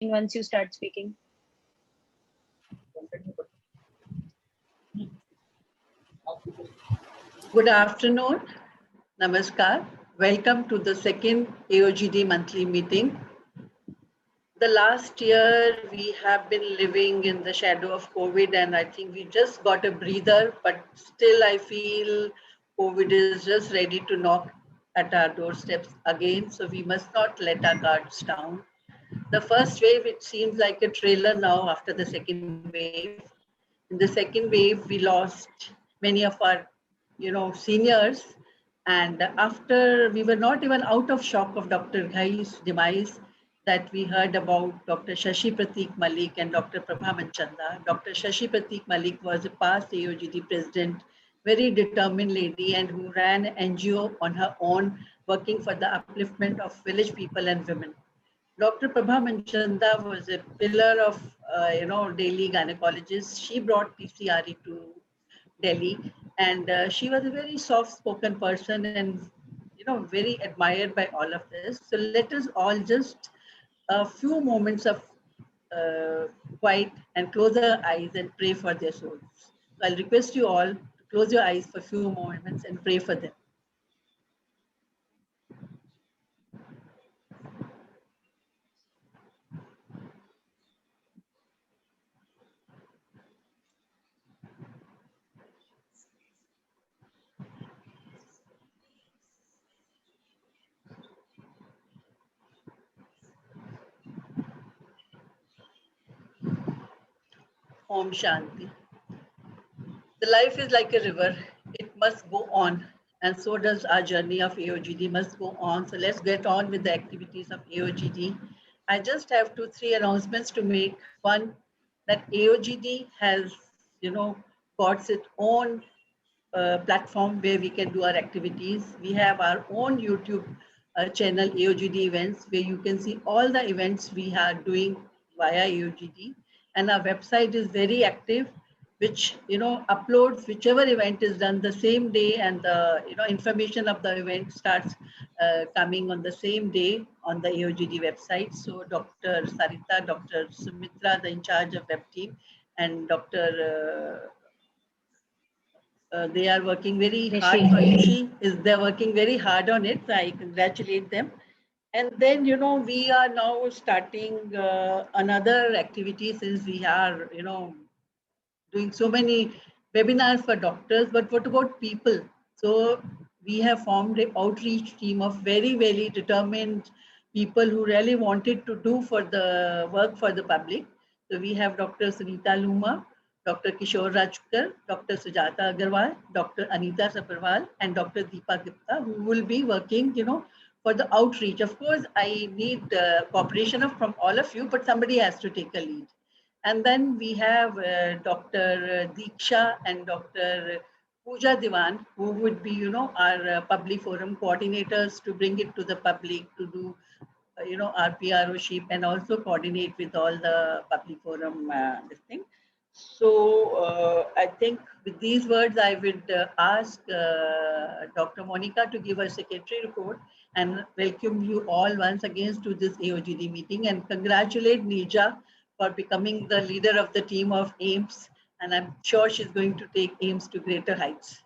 once you start speaking. Good afternoon. Namaskar. Welcome to the second AOGD monthly meeting. The last year we have been living in the shadow of COVID, and I think we just got a breather, but still I feel COVID is just ready to knock at our doorsteps again. So we must not let our guards down. The first wave, it seems like a trailer now after the second wave. In the second wave, we lost many of our, seniors. And after we were not even out of shock of Dr. Ghai's demise, that we heard about Dr. Shashi Pratik Malik and Dr. Prabha Manchanda. Dr. Shashi Pratik Malik was a past AOGD president, very determined lady, and who ran NGO on her own, working for the upliftment of village people and women. Dr. Prabha Manchanda was a pillar of, Delhi gynecologist. She brought PCRE to Delhi, and she was a very soft-spoken person and, very admired by all of this. So let us all just a few moments of quiet and close our eyes and pray for their souls. So I'll request you all to close your eyes for a few moments and pray for them. Om Shanti. The life is like a river. It must go on. And so does our journey of AOGD must go on. So let's get on with the activities of AOGD. I just have 2-3 announcements to make. One, that AOGD has, got its own platform where we can do our activities. We have our own YouTube channel, AOGD Events, where you can see all the events we are doing via AOGD. And our website is very active, which uploads whichever event is done the same day, and the information of the event starts coming on the same day on the AOGD website. So Dr. Sarita, Dr. Sumitra, the in charge of web team, and Dr. They are working very hard. They're working very hard on it. So I congratulate them. And then, we are now starting another activity, since we are, doing so many webinars for doctors, but what about people? So we have formed an outreach team of very, very determined people who really wanted to do for the work for the public. So we have Dr. Sunita Luma, Dr. Kishore Rajkar, Dr. Sujata Agarwal, Dr. Anita Saparwal, and Dr. Deepa Gupta, who will be working, for the outreach. Of course, I need cooperation from all of you, but somebody has to take a lead. And then we have Dr. Deeksha and Dr. Pooja Diwan, who would be, our public forum coordinators to bring it to the public, to do, our PRO-ship, and also coordinate with all the public forum this thing. So I think with these words, I would ask Dr. Monica to give her secretary report and welcome you all once again to this AOGD meeting, and congratulate Nija for becoming the leader of the team of AIMS. And I'm sure she's going to take AIMS to greater heights.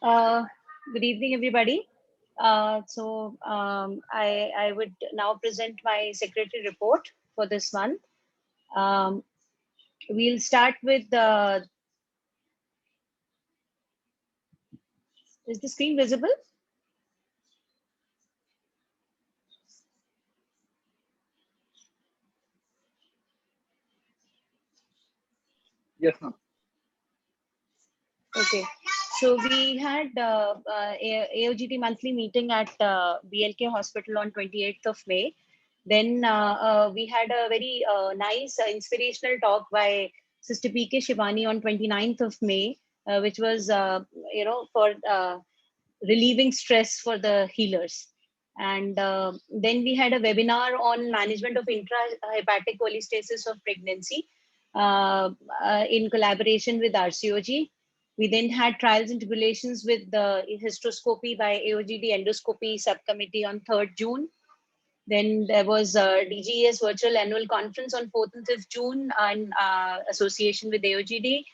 Good evening, everybody. I would now present my secretary report for this month. We'll start with is the screen visible? Yes, ma'am. Okay. So we had AOGD monthly meeting at BLK Hospital on 28th of May. Then we had a very nice inspirational talk by Sister PK Shivani on 29th of May, which was, for relieving stress for the healers. And then we had a webinar on management of intrahepatic cholestasis of pregnancy in collaboration with RCOG. We then had trials and tribulations with the hysteroscopy by AOGD endoscopy subcommittee on 3rd June. Then there was a DGES virtual annual conference on 4th and 5th June in association with AOGD.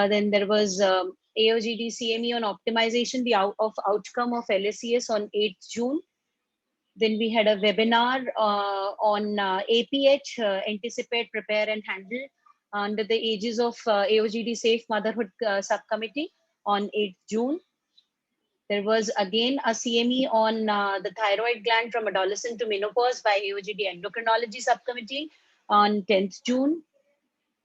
Then there was AOGD CME on optimization of outcome of LSCS on 8th June. Then we had a webinar on APH, Anticipate, Prepare and Handle, under the aegis of AOGD Safe Motherhood Subcommittee on 8th June. There was again a CME on the thyroid gland from adolescent to menopause by AOGD Endocrinology Subcommittee on 10th June.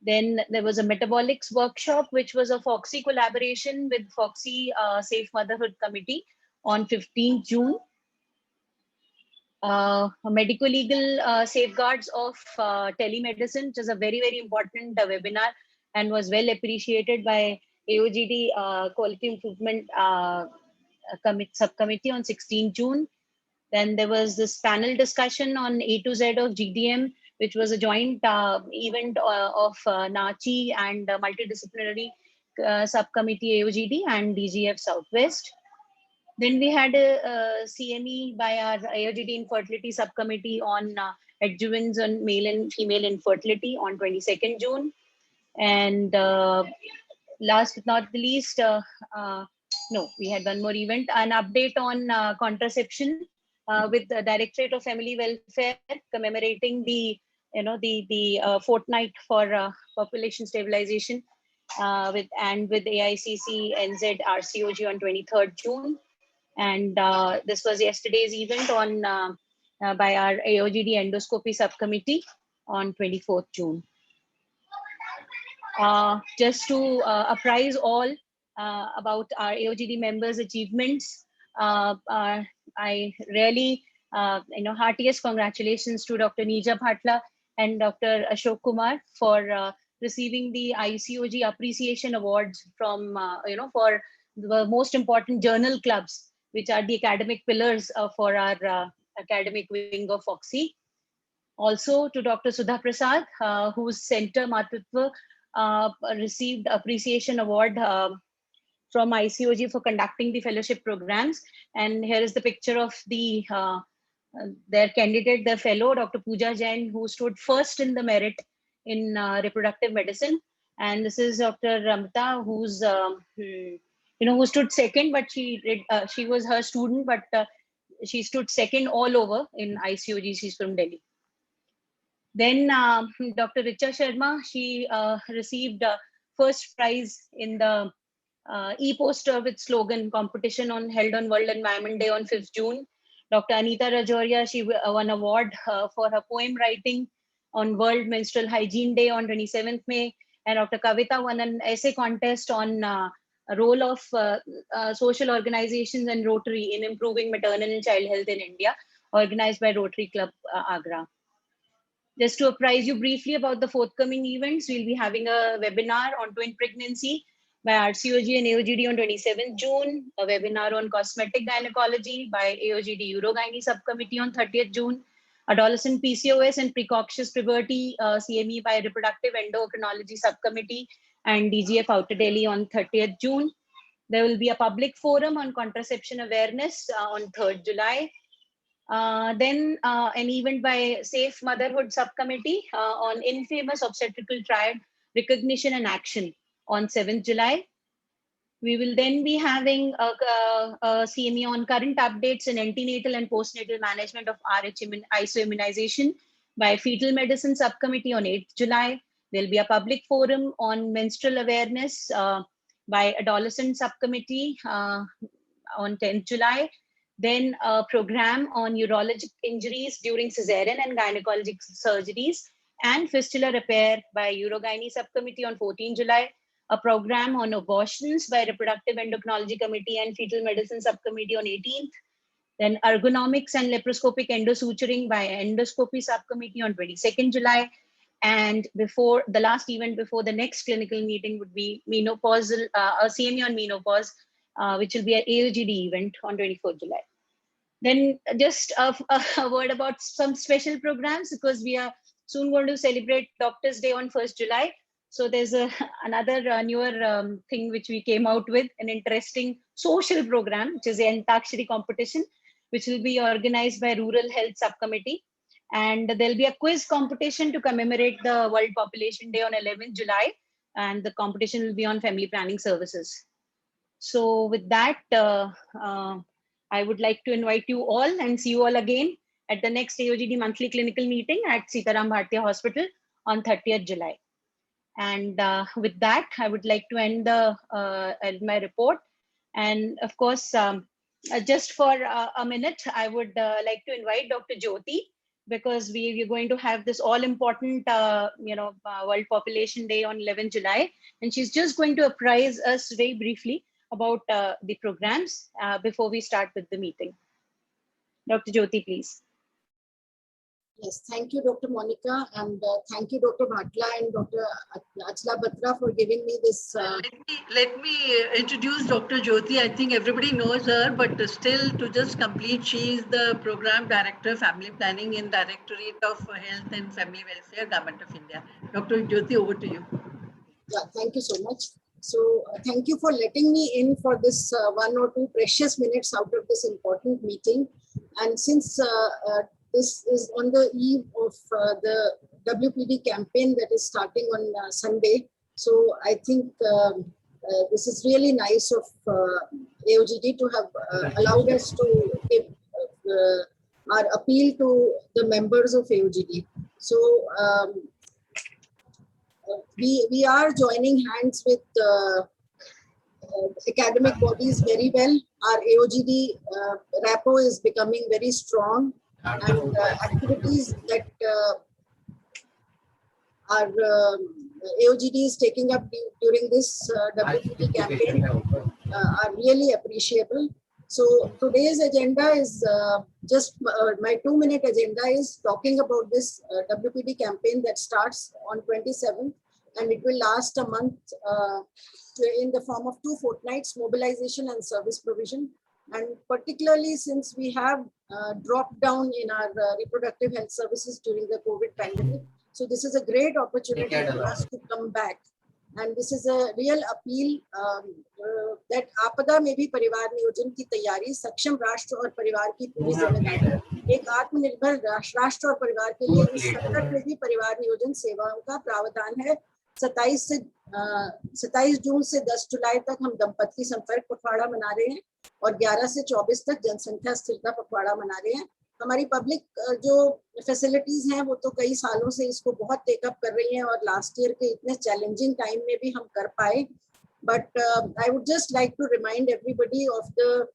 Then there was a metabolics workshop, which was a FOXY collaboration with FOXY Safe Motherhood Committee on 15th June. Medico-legal safeguards of telemedicine, which is a very, very important webinar and was well appreciated by AOGD Quality Improvement Subcommittee on 16 June. Then there was this panel discussion on A to Z of GDM, which was a joint event of NACHI and multidisciplinary subcommittee AOGD and DGF Southwest. Then we had a CME by our AOGD Infertility Subcommittee on adjuvants on male and female infertility on 22nd June. And last but not the least, no, we had one more event, an update on contraception with the Directorate of Family Welfare commemorating the fortnight for population stabilization with AICC NZ RCOG on 23rd June. And this was yesterday's event on by our AOGD Endoscopy Subcommittee on 24th June. Just to apprise all about our AOGD members' achievements, I really, heartiest congratulations to Dr. Nija Bhatla and Dr. Ashok Kumar for receiving the ICOG Appreciation Awards from, for the most important journal clubs, which are the academic pillars for our academic wing of FOXY. Also to Dr. Sudha Prasad, whose Center Matritva received Appreciation Award from ICOG for conducting the fellowship programs. And here is the picture of their candidate, their fellow, Dr. Pooja Jain, who stood first in the merit in reproductive medicine. And this is Dr. Ramta, who's who stood second, but she was her student, but she stood second all over in ICOG. She's from Delhi. Then Dr. Richa Sharma, she received first prize in the e-poster with slogan competition held on World Environment Day on 5th June. Dr. Anita Rajoria, she won award for her poem writing on World Menstrual Hygiene Day on 27th May. And Dr. Kavita won an essay contest on role of social organizations and Rotary in improving maternal and child health in India, organized by Rotary Club Agra. Just to apprise you briefly about the forthcoming events, we'll be having a webinar on twin pregnancy by RCOG and AOGD on 27th June, a webinar on cosmetic gynecology by AOGD Urogyne Subcommittee on 30th June, adolescent PCOS and precocious puberty CME by Reproductive Endocrinology Subcommittee and DGF Outer Delhi on 30th June. There will be a public forum on contraception awareness on 3rd July. Then an event by Safe Motherhood Subcommittee on infamous obstetrical triad recognition and action on 7th July. We will then be having a CME on current updates in antenatal and postnatal management of RH isoimmunization by Fetal Medicine Subcommittee on 8th July. There'll be a public forum on menstrual awareness by Adolescent Subcommittee on 10th July. Then a program on urologic injuries during cesarean and gynecologic surgeries and fistula repair by Urogyne Subcommittee on 14 July. A program on abortions by Reproductive Endocrinology Committee and Fetal Medicine Subcommittee on 18th. Then ergonomics and laparoscopic endosuturing by Endoscopy Subcommittee on 22nd July. And before the last event before the next clinical meeting would be menopausal, a CME on menopause, which will be an AOGD event on 24th July. Then just a word about some special programs, because we are soon going to celebrate Doctors Day on 1st July. So there's another newer thing which we came out with, an interesting social program, which is the Antakshari competition, which will be organized by Rural Health Subcommittee. And there'll be a quiz competition to commemorate the World Population Day on 11th July. And the competition will be on family planning services. So with that, I would like to invite you all and see you all again at the next AOGD monthly clinical meeting at Sitaram Bhartiya Hospital on 30th July. And with that, I would like to end my report. And of course, just for a minute, I would like to invite Dr. Jyoti, because we're going to have this all important, World Population Day on 11th July. And she's just going to apprise us very briefly about the programs before we start with the meeting. Dr. Jyoti, please. Yes, thank you, Dr. Monica, and thank you, Dr. Bhatla and Dr. Achla Batra for giving me this. Let me introduce Dr. Jyoti. I think everybody knows her, but still to just complete, she is the Program Director, Family Planning in Directorate of Health and Family Welfare, Government of India. Dr. Jyoti, over to you. Yeah, thank you so much. So thank you for letting me in for this 1 or 2 precious minutes out of this important meeting. And since this is on the eve of the WPD campaign that is starting on Sunday. So I think this is really nice of AOGD to have allowed us to give our appeal to the members of AOGD. So we are joining hands with academic bodies very well. Our AOGD rapport is becoming very strong. And activities that our AOGD is taking up during this WPD campaign are really appreciable. So today's agenda is just my 2-minute agenda is talking about this WPD campaign that starts on 27th, and it will last a month in the form of 2 fortnights, mobilization and service provision. And particularly since we have dropped down in our reproductive health services during the COVID pandemic. So this is a great opportunity for us to come back. And this is a real appeal that आपदा में भी परिवार नियोजन की तैयारी, सक्षम राष्ट्र और परिवार की पूरी जिम्मेदारी, एक आत्मनिर्भर राष्ट्र और परिवार के लिए इस संकट में भी परिवार नियोजन सेवाओं का प्रावधान है। 27 जून से 10 जुलाई तक हम दंपति संपर्क पखवाड़ा मना रहे हैं और 11 से 24 तक जनसंख्या स्थिरता पखवाड़ा मना रहे हैं। हमारी पब्लिक जो फैसिलिटीज हैं वो तो कई सालों से इसको बहुत टेकअप कर रही हैं और लास्ट ईयर के इतने चैलेंजिंग टाइम में भी हम कर पाए। But I would just like to remind everybody of the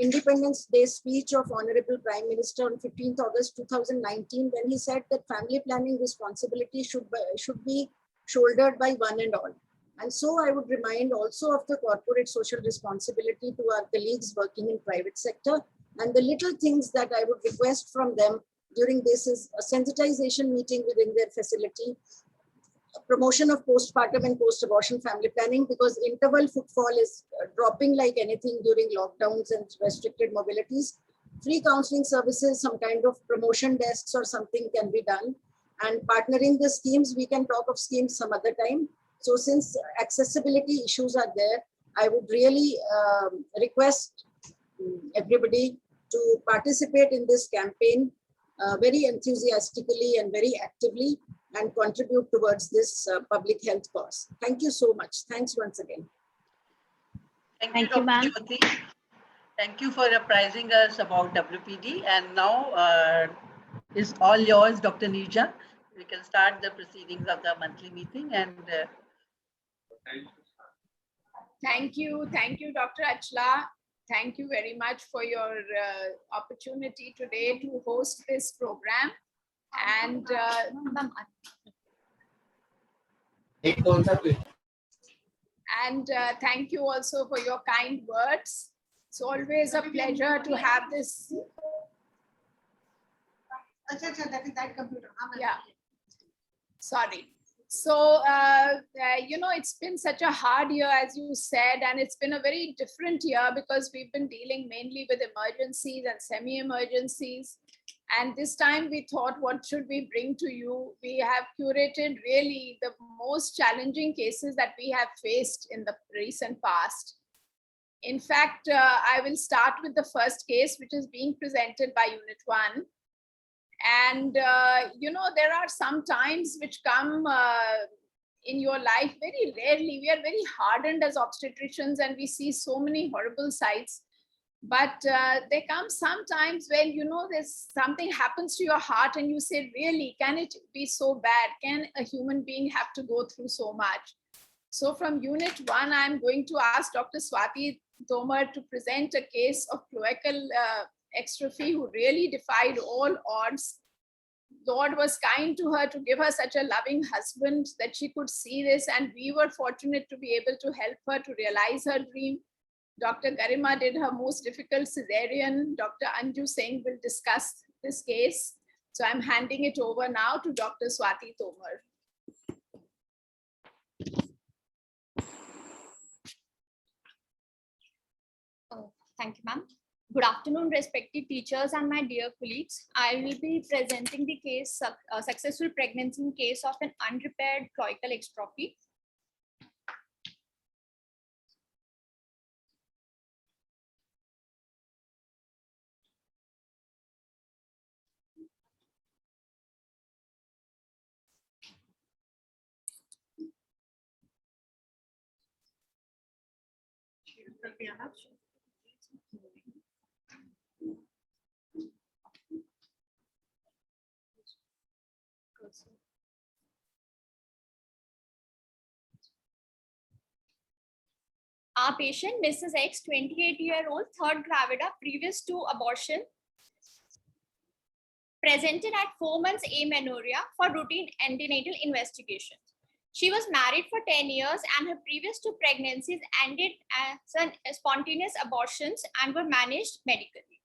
Independence Day speech of Honorable Prime Minister on 15th August 2019 when he said that family planning responsibility should be shouldered by one and all. And so I would remind also of the corporate social responsibility to our colleagues working in private sector. And the little things that I would request from them during this is a sensitization meeting within their facility, promotion of postpartum and post-abortion family planning, because interval footfall is dropping like anything during lockdowns and restricted mobilities. Free counseling services, some kind of promotion desks or something can be done. And partnering the schemes, we can talk of schemes some other time. So since accessibility issues are there, I would really request everybody to participate in this campaign very enthusiastically and very actively and contribute towards this public health cause. Thank you so much. Thanks once again. Thank you, ma'am. Thank you for apprising us about WPD. And now is all yours, Dr. Nirja. We can start the proceedings of the monthly meeting. And thank you, Dr. Achla. Thank you very much for your opportunity today to host this program. And thank you also for your kind words. It's always a pleasure to have this. That computer. Yeah. Sorry. So, it's been such a hard year, as you said, and it's been a very different year because we've been dealing mainly with emergencies and semi-emergencies. And this time we thought, what should we bring to you? We have curated really the most challenging cases that we have faced in the recent past. In fact, I will start with the first case, which is being presented by Unit 1. And, there are some times which come in your life very rarely. We are very hardened as obstetricians and we see so many horrible sights. But there comes sometimes when, there's something happens to your heart and you say, really, can it be so bad? Can a human being have to go through so much? So from Unit 1, I'm going to ask Dr. Swati Tomar to present a case of cloacal exstrophy who really defied all odds. Lord was kind to her to give her such a loving husband that she could see this, and we were fortunate to be able to help her to realize her dream. Dr. Garima did her most difficult cesarean. Dr. Anju Singh will discuss this case. So I'm handing it over now to Dr. Swati Tomar. Thank you, ma'am. Good afternoon, respected teachers and my dear colleagues. I will be presenting the case, successful pregnancy in case of an unrepaired cloacal exstrophy. Our patient, Mrs. X, 28-year-old, third gravida, previous to abortion, presented at 4 months amenorrhea for routine antenatal investigations. She was married for 10 years and her previous 2 pregnancies ended as spontaneous abortions and were managed medically.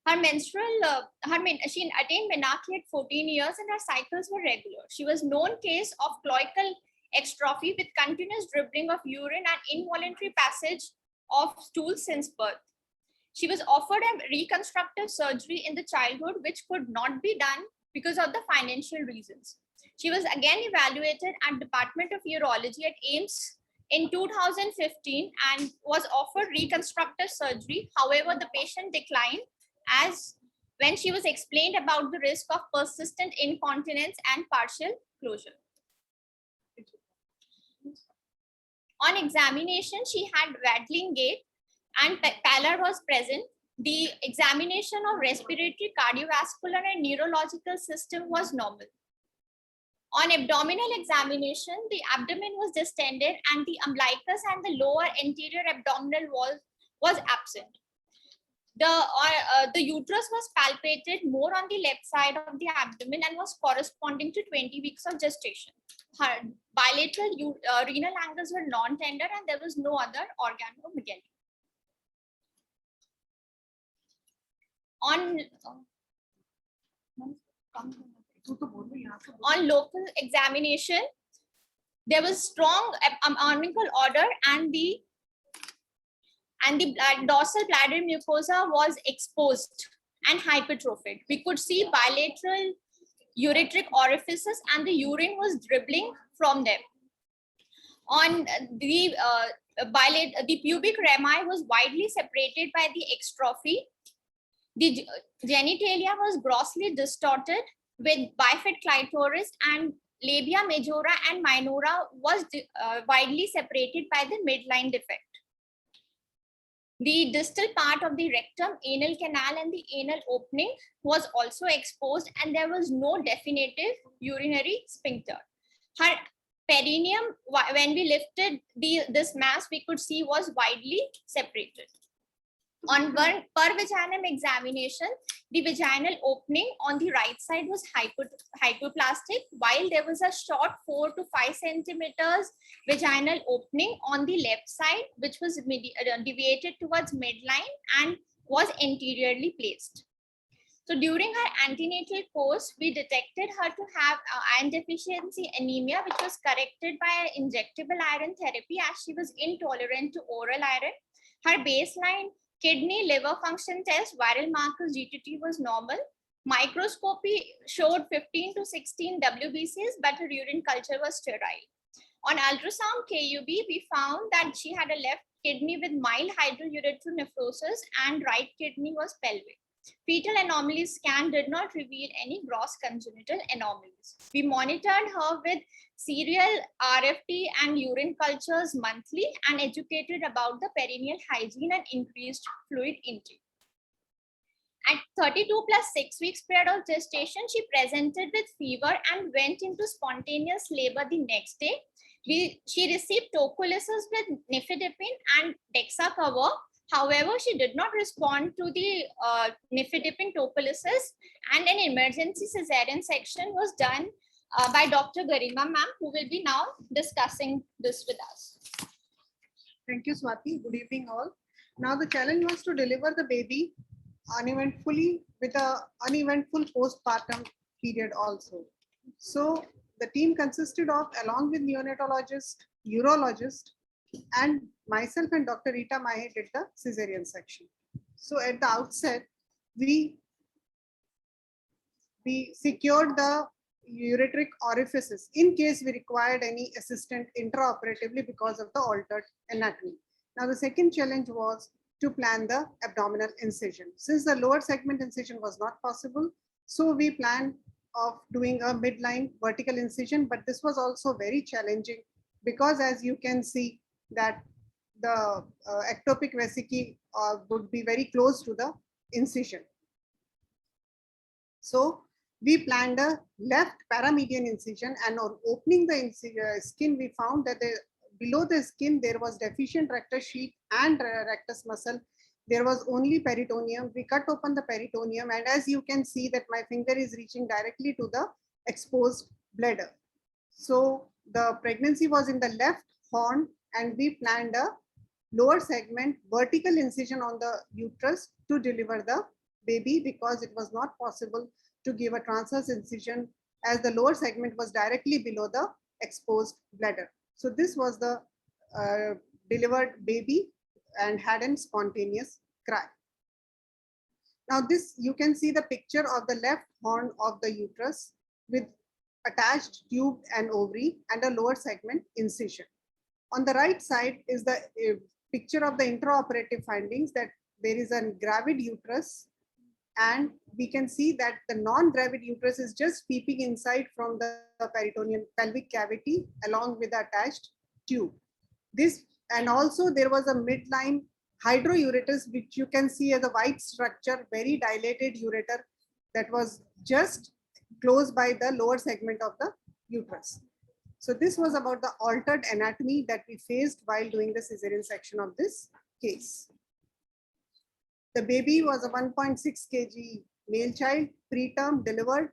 She attained menarche at 14 years and her cycles were regular. She was known case of cloacal exstrophy with continuous dribbling of urine and involuntary passage of stool since birth. She was offered a reconstructive surgery in the childhood, which could not be done because of the financial reasons. She was again evaluated at Department of Urology at AIIMS in 2015 and was offered reconstructive surgery. However, the patient declined as when she was explained about the risk of persistent incontinence and partial closure. On examination, she had waddling gait and pallor was present. The examination of respiratory, cardiovascular, and neurological system was normal. On abdominal examination, the abdomen was distended and the umbilicus and the lower anterior abdominal wall was absent. The uterus was palpated more on the left side of the abdomen and was corresponding to 20 weeks of gestation. Her bilateral renal angles were non-tender and there was no other organomegaly. On local examination, there was strong umbilical odor and the dorsal bladder mucosa was exposed and hypertrophic. We could see bilateral ureteric orifices and the urine was dribbling from them. On the pubic rami was widely separated by the exstrophy. The genitalia was grossly distorted with bifid clitoris and labia majora and minora was widely separated by the midline defect. The distal part of the rectum, anal canal, and the anal opening was also exposed, and there was no definitive urinary sphincter. Her perineum, when we lifted this mass, we could see was widely separated. On per vaginum examination, the vaginal opening on the right side was hypoplastic, while there was a short 4 to 5 centimeters vaginal opening on the left side, which was deviated towards midline and was anteriorly placed. So during her antenatal course, we detected her to have iron deficiency anemia, which was corrected by injectable iron therapy as she was intolerant to oral iron. Her baseline kidney liver function test, viral markers, GTT was normal. Microscopy showed 15 to 16 WBCs, but her urine culture was sterile. On ultrasound KUB, we found that she had a left kidney with mild hydrourethral nephrosis and right kidney was pelvic. Fetal anomaly scan did not reveal any gross congenital anomalies. We monitored her with serial RFT and urine cultures monthly and educated about the perineal hygiene and increased fluid intake. At 32 plus 6 weeks period of gestation, she presented with fever and went into spontaneous labor the next day. She received tocolysis with nifedipine and Dexa-cover. However, she did not respond to the nifedipine tocolysis, and an emergency cesarean section was done by Dr. Garima ma'am, who will be now discussing this with us. Thank you, Swati. Good evening, all. Now the challenge was to deliver the baby uneventfully with an uneventful postpartum period also. So the team consisted of, along with neonatologist, urologist, and myself and Dr. Rita Mahe did the cesarean section. So at the outset, we secured the ureteric orifices in case we required any assistance intraoperatively because of the altered anatomy. Now the second challenge was to plan the abdominal incision. Since the lower segment incision was not possible, so we planned of doing a midline vertical incision, but this was also very challenging because, as you can see, that the ectopic vesicae would be very close to the incision. So we planned a left paramedian incision, and on opening the skin, we found that below the skin there was deficient rectus sheath and rectus muscle. There was only peritoneum. We cut open the peritoneum, and as you can see that my finger is reaching directly to the exposed bladder. So the pregnancy was in the left horn, and we planned a lower segment vertical incision on the uterus to deliver the baby because it was not possible to give a transverse incision as the lower segment was directly below the exposed bladder. So this was the delivered baby and had a spontaneous cry. Now this, you can see the picture of the left horn of the uterus with attached tube and ovary and a lower segment incision. On the right side is the picture of the intraoperative findings, that there is a gravid uterus, and we can see that the non-gravid uterus is just peeping inside from the peritoneal pelvic cavity along with the attached tube. This, and also there was a midline hydrouretus, which you can see as a white structure, very dilated ureter that was just close by the lower segment of the uterus. So this was about the altered anatomy that we faced while doing the cesarean section of this case. The baby was a 1.6 kg male child, preterm, delivered,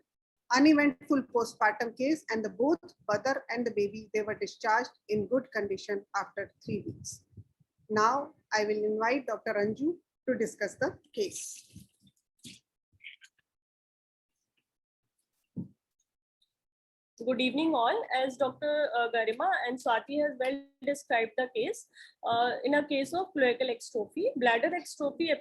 uneventful postpartum case, and the both mother and the baby, they were discharged in good condition after 3 weeks. Now I will invite Dr. Anju to discuss the case. Good evening all. As Dr. Garima and Swati has well described the case, in a case of cloacal exstrophy, bladder exstrophy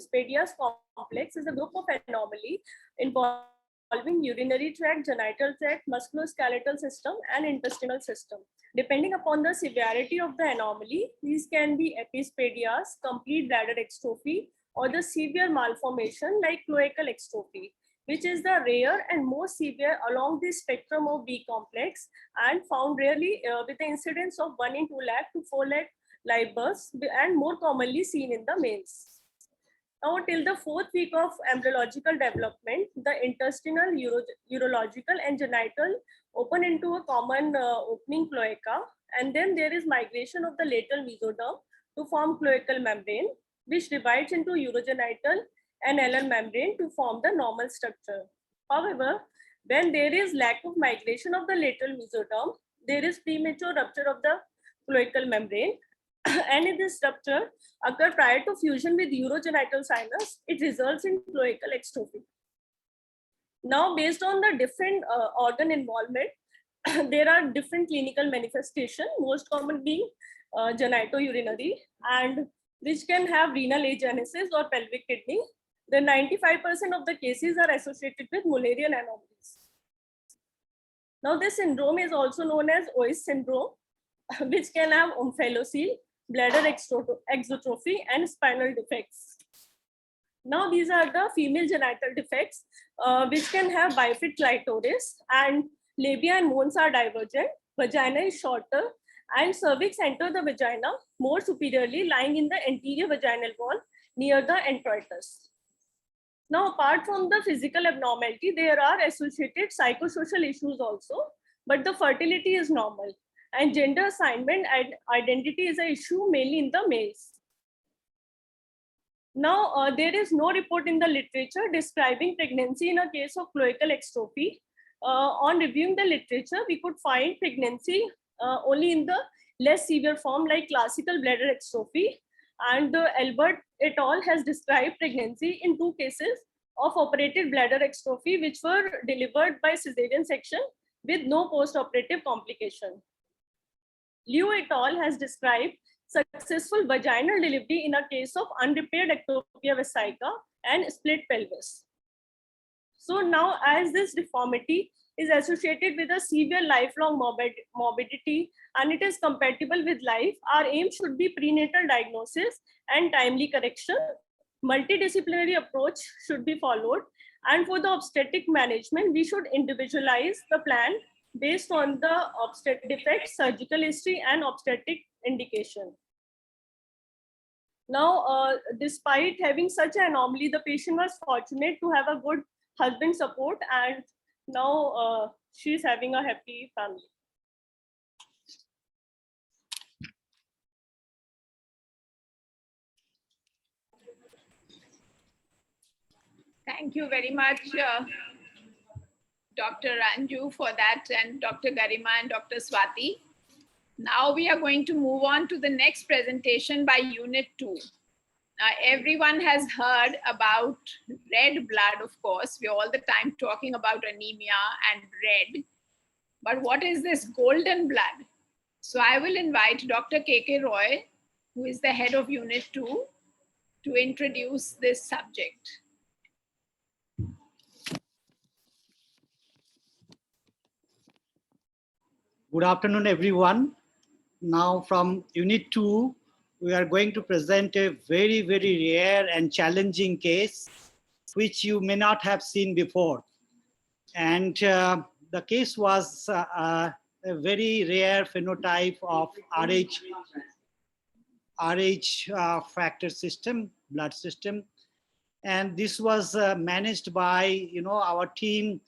Spadias complex is a group of anomaly involving urinary tract, genital tract, musculoskeletal system, and intestinal system. Depending upon the severity of the anomaly, these can be epispadias, complete bladder exstrophy, or the severe malformation like cloacal exstrophy, which is the rare and most severe along the spectrum of B complex and found rarely with the incidence of 1 in 2 lakh to 4 lakh live births, and more commonly seen in the males. Now, till the 4th week of embryological development, the intestinal, urological, and genital open into a common opening cloaca, and then there is migration of the lateral mesoderm to form cloacal membrane, which divides into urogenital and LL membrane to form the normal structure. However, when there is lack of migration of the lateral mesoderm, there is premature rupture of the cloacal membrane, and if this rupture occurs prior to fusion with urogenital sinus, it results in cloacal exstrophy. Now, based on the different organ involvement, there are different clinical manifestations, most common being genitourinary, and which can have renal agenesis or pelvic kidney, The 95% of the cases are associated with Mullerian anomalies. Now, this syndrome is also known as OIS syndrome, which can have omphalocele, bladder exotrophy, and spinal defects. Now, these are the female genital defects, which can have bifid clitoris, and labia and mons are divergent, vagina is shorter, and cervix enter the vagina more superiorly, lying in the anterior vaginal wall near the introitus. Now, apart from the physical abnormality, there are associated psychosocial issues also, but the fertility is normal, and gender assignment and identity is an issue mainly in the males. Now, there is no report in the literature describing pregnancy in a case of cloacal extrophy. On reviewing the literature, we could find pregnancy only in the less severe form like classical bladder extrophy. And Albert et al. Has described pregnancy in 2 cases of operated bladder extrophy, which were delivered by cesarean section with no post-operative complication. Liu et al. Has described successful vaginal delivery in a case of unrepaired ectopia vesica and split pelvis. So now, as this deformity is associated with a severe lifelong morbidity and it is compatible with life, our aim should be prenatal diagnosis and timely correction. Multidisciplinary approach should be followed. And for the obstetric management, we should individualize the plan based on the obstetric defect, surgical history, and obstetric indication. Now, despite having such an anomaly, the patient was fortunate to have a good husband support, and now she's having a happy family. Thank you very much, Dr. Ranju, for that, and Dr. Garima and Dr. Swati. Now we are going to move on to the next presentation by Unit 2. Everyone has heard about red blood, of course. We're all the time talking about anemia and red. But what is this golden blood? So I will invite Dr. K.K. Roy, who is the head of Unit 2, to introduce this subject. Good afternoon, everyone. Now from Unit 2, we are going to present a very, very rare and challenging case, which you may not have seen before. And the case was a very rare phenotype of RH factor system, blood system. And this was managed by, our team,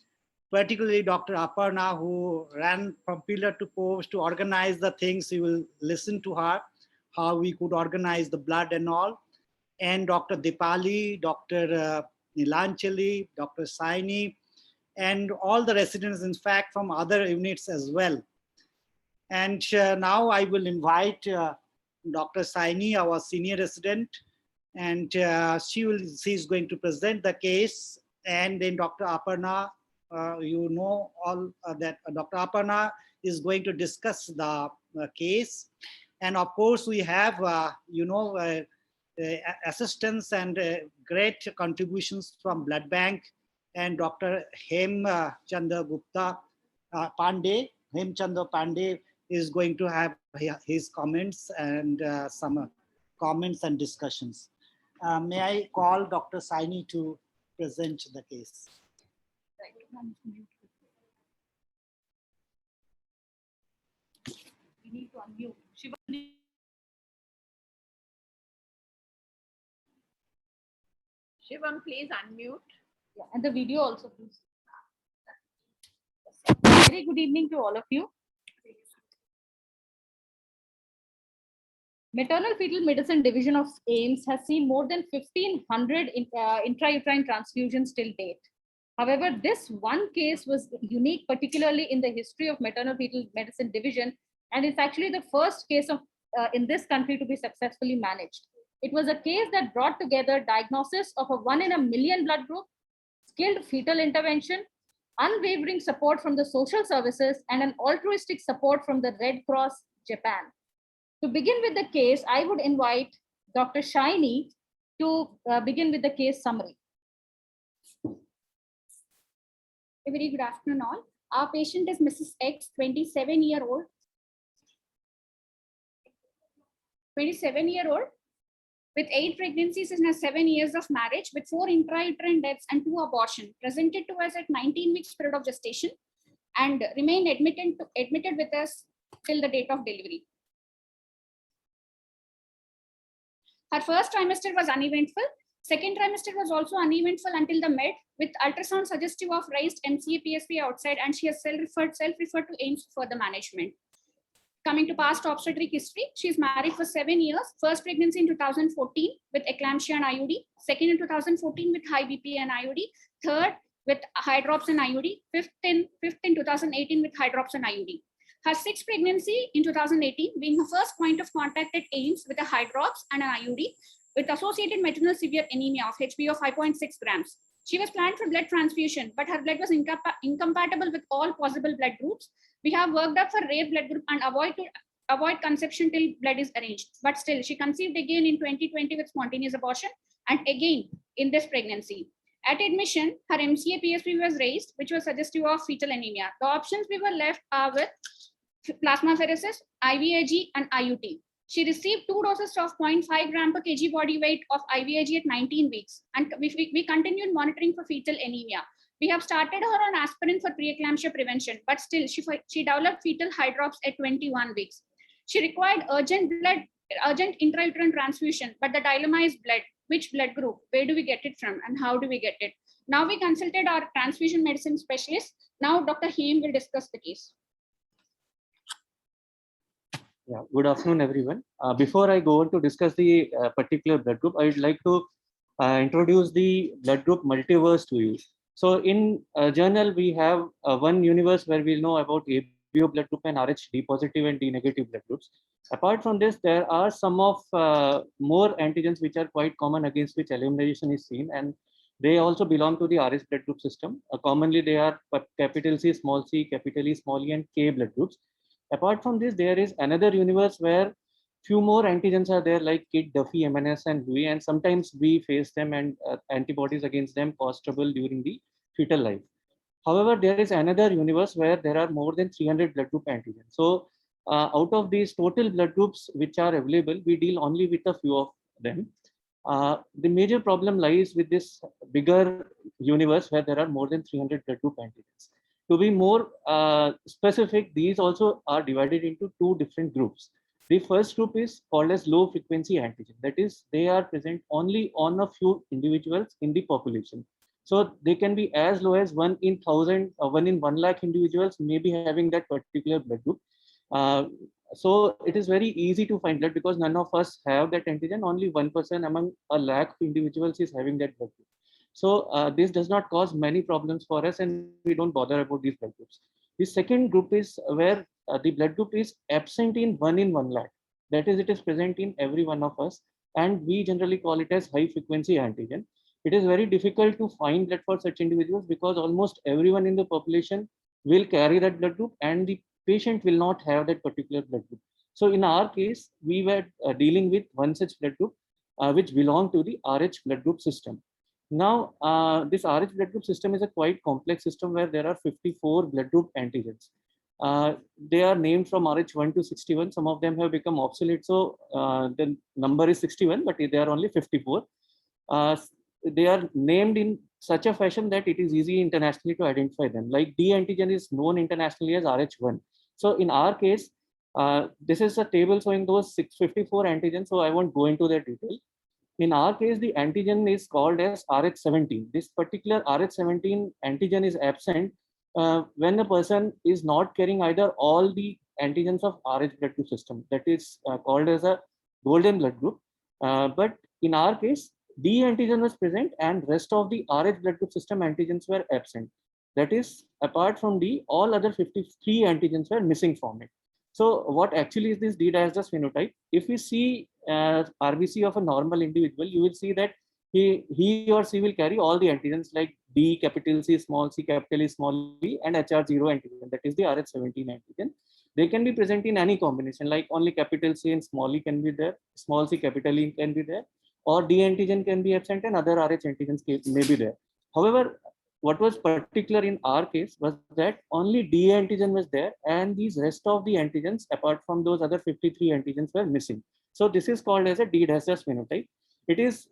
particularly Dr. Aparna, who ran from pillar to post to organize the things. You will listen to her, how we could organize the blood and all. And Dr. Dipali, Dr. Nilanchali, Dr. Saini, and all the residents, in fact, from other units as well. And now I will invite Dr. Saini, our senior resident, and she is going to present the case. And then Dr. Aparna, you know all that Dr. Aparna is going to discuss the case. And of course, we have, assistance and great contributions from Blood Bank and Dr. Hemchandra Pandey is going to have his comments and some comments and discussions. May I call Dr. Saini to present the case? We need to unmute. Shivam, please unmute. Yeah, and the video also, please. Very good evening to all of you. Maternal Fetal Medicine Division of AIIMS has seen more than 1,500 intrauterine transfusions till date. However, this one case was unique, particularly in the history of Maternal Fetal Medicine Division, and it's actually the first case of in this country to be successfully managed. It was a case that brought together diagnosis of a 1 in a million blood group, skilled fetal intervention, unwavering support from the social services, and an altruistic support from the Red Cross Japan. To begin with the case, I would invite Dr. Saini to begin with the case summary. A very good afternoon all. Our patient is Mrs. X, 27-year-old. 27-year-old with 8 pregnancies and 7 years of marriage with 4 intrauterine deaths and 2 abortions. Presented to us at 19 weeks period of gestation and remained admitted with us till the date of delivery. Her first trimester was uneventful. Second trimester was also uneventful until the mid, with ultrasound suggestive of raised MCA-PSP outside, and she has self-referred to AIIMS for the management. Coming to past obstetric history, she is married for 7 years. First pregnancy in 2014 with eclampsia and IUD. Second in 2014 with high BP and IUD. Third with hydrops and IUD. Fifth in 2018 with hydrops and IUD. Her sixth pregnancy in 2018 being her first point of contact at AIIMS with a hydrops and an IUD with associated maternal severe anemia of HB of 5.6 grams. She was planned for blood transfusion, but her blood was incompatible with all possible blood groups. We have worked up for rare blood group and avoid conception till blood is arranged. But still, she conceived again in 2020 with spontaneous abortion and again in this pregnancy. At admission, her MCA-PSP was raised, which was suggestive of fetal anemia. The options we were left are with plasmapheresis, IVIG, and IUT. She received 2 doses of 0.5 gram per kg body weight of IVIG at 19 weeks, and we continued monitoring for fetal anemia. We have started her on aspirin for preeclampsia prevention, but still she developed fetal hydrops at 21 weeks. She required urgent intrauterine transfusion, but the dilemma is blood. Which blood group? Where do we get it from, and how do we get it? Now we consulted our transfusion medicine specialist. Now Dr. Haim will discuss the case. Yeah, good afternoon, everyone. Before I go on to discuss the particular blood group, I would like to introduce the blood group multiverse to you. So in journal, we have one universe where we know about ABO blood group and Rh positive and D negative blood groups. Apart from this, there are some of more antigens which are quite common against which elimination is seen, and they also belong to the Rh blood group system. Commonly, they are capital C, small c, capital E, small e, and K blood groups. Apart from this, there is another universe where few more antigens are there like KIT, Duffy, MNS, and Louis, and sometimes we face them and antibodies against them cause trouble during the fetal life. However, there is another universe where there are more than 300 blood group antigens. So out of these total blood groups which are available, we deal only with a few of them. The major problem lies with this bigger universe where there are more than 300 blood group antigens. To be more specific, these also are divided into 2 different groups. The first group is called as low frequency antigen. That is, they are present only on a few individuals in the population. So they can be as low as 1 in 1,000 or 1 in 1 lakh individuals may be having that particular blood group. So it is very easy to find that because none of us have that antigen. Only 1% among a lakh individuals is having that blood group. So this does not cause many problems for us, and we don't bother about these blood groups. The second group is where the blood group is absent in 1 in 1 lakh. That is, it is present in every one of us, and we generally call it as high frequency antigen. It is very difficult to find that for such individuals because almost everyone in the population will carry that blood group, and the patient will not have that particular blood group. So in our case, we were dealing with one such blood group which belonged to the Rh blood group system. Now, this Rh blood group system is a quite complex system where there are 54 blood group antigens. They are named from Rh1 to 61. Some of them have become obsolete, so the number is 61, but they are only 54. They are named in such a fashion that it is easy internationally to identify them. Like D antigen is known internationally as Rh1. So in our case, this is a table showing those 654 antigens, so I won't go into that detail. In our case, the antigen is called as Rh17. This particular Rh17 antigen is absent when a person is not carrying either all the antigens of Rh blood group system. That is called as a golden blood group. But in our case, D antigen was present and rest of the Rh blood group system antigens were absent. That is, apart from D, all other 53 antigens were missing from it. So what actually is this D-diastase phenotype? If we see RBC of a normal individual, you will see that he or she will carry all the antigens like D, capital C, small c, capital E, small e, and HR0 antigen. That is the Rh17 antigen. They can be present in any combination, like only capital C and small e can be there, small c, capital E can be there, or D antigen can be absent and other Rh antigens may be there. However, what was particular in our case was that only DA antigen was there, and these rest of the antigens, apart from those other 53 antigens, were missing. So this is called as a D-DAS phenotype. It is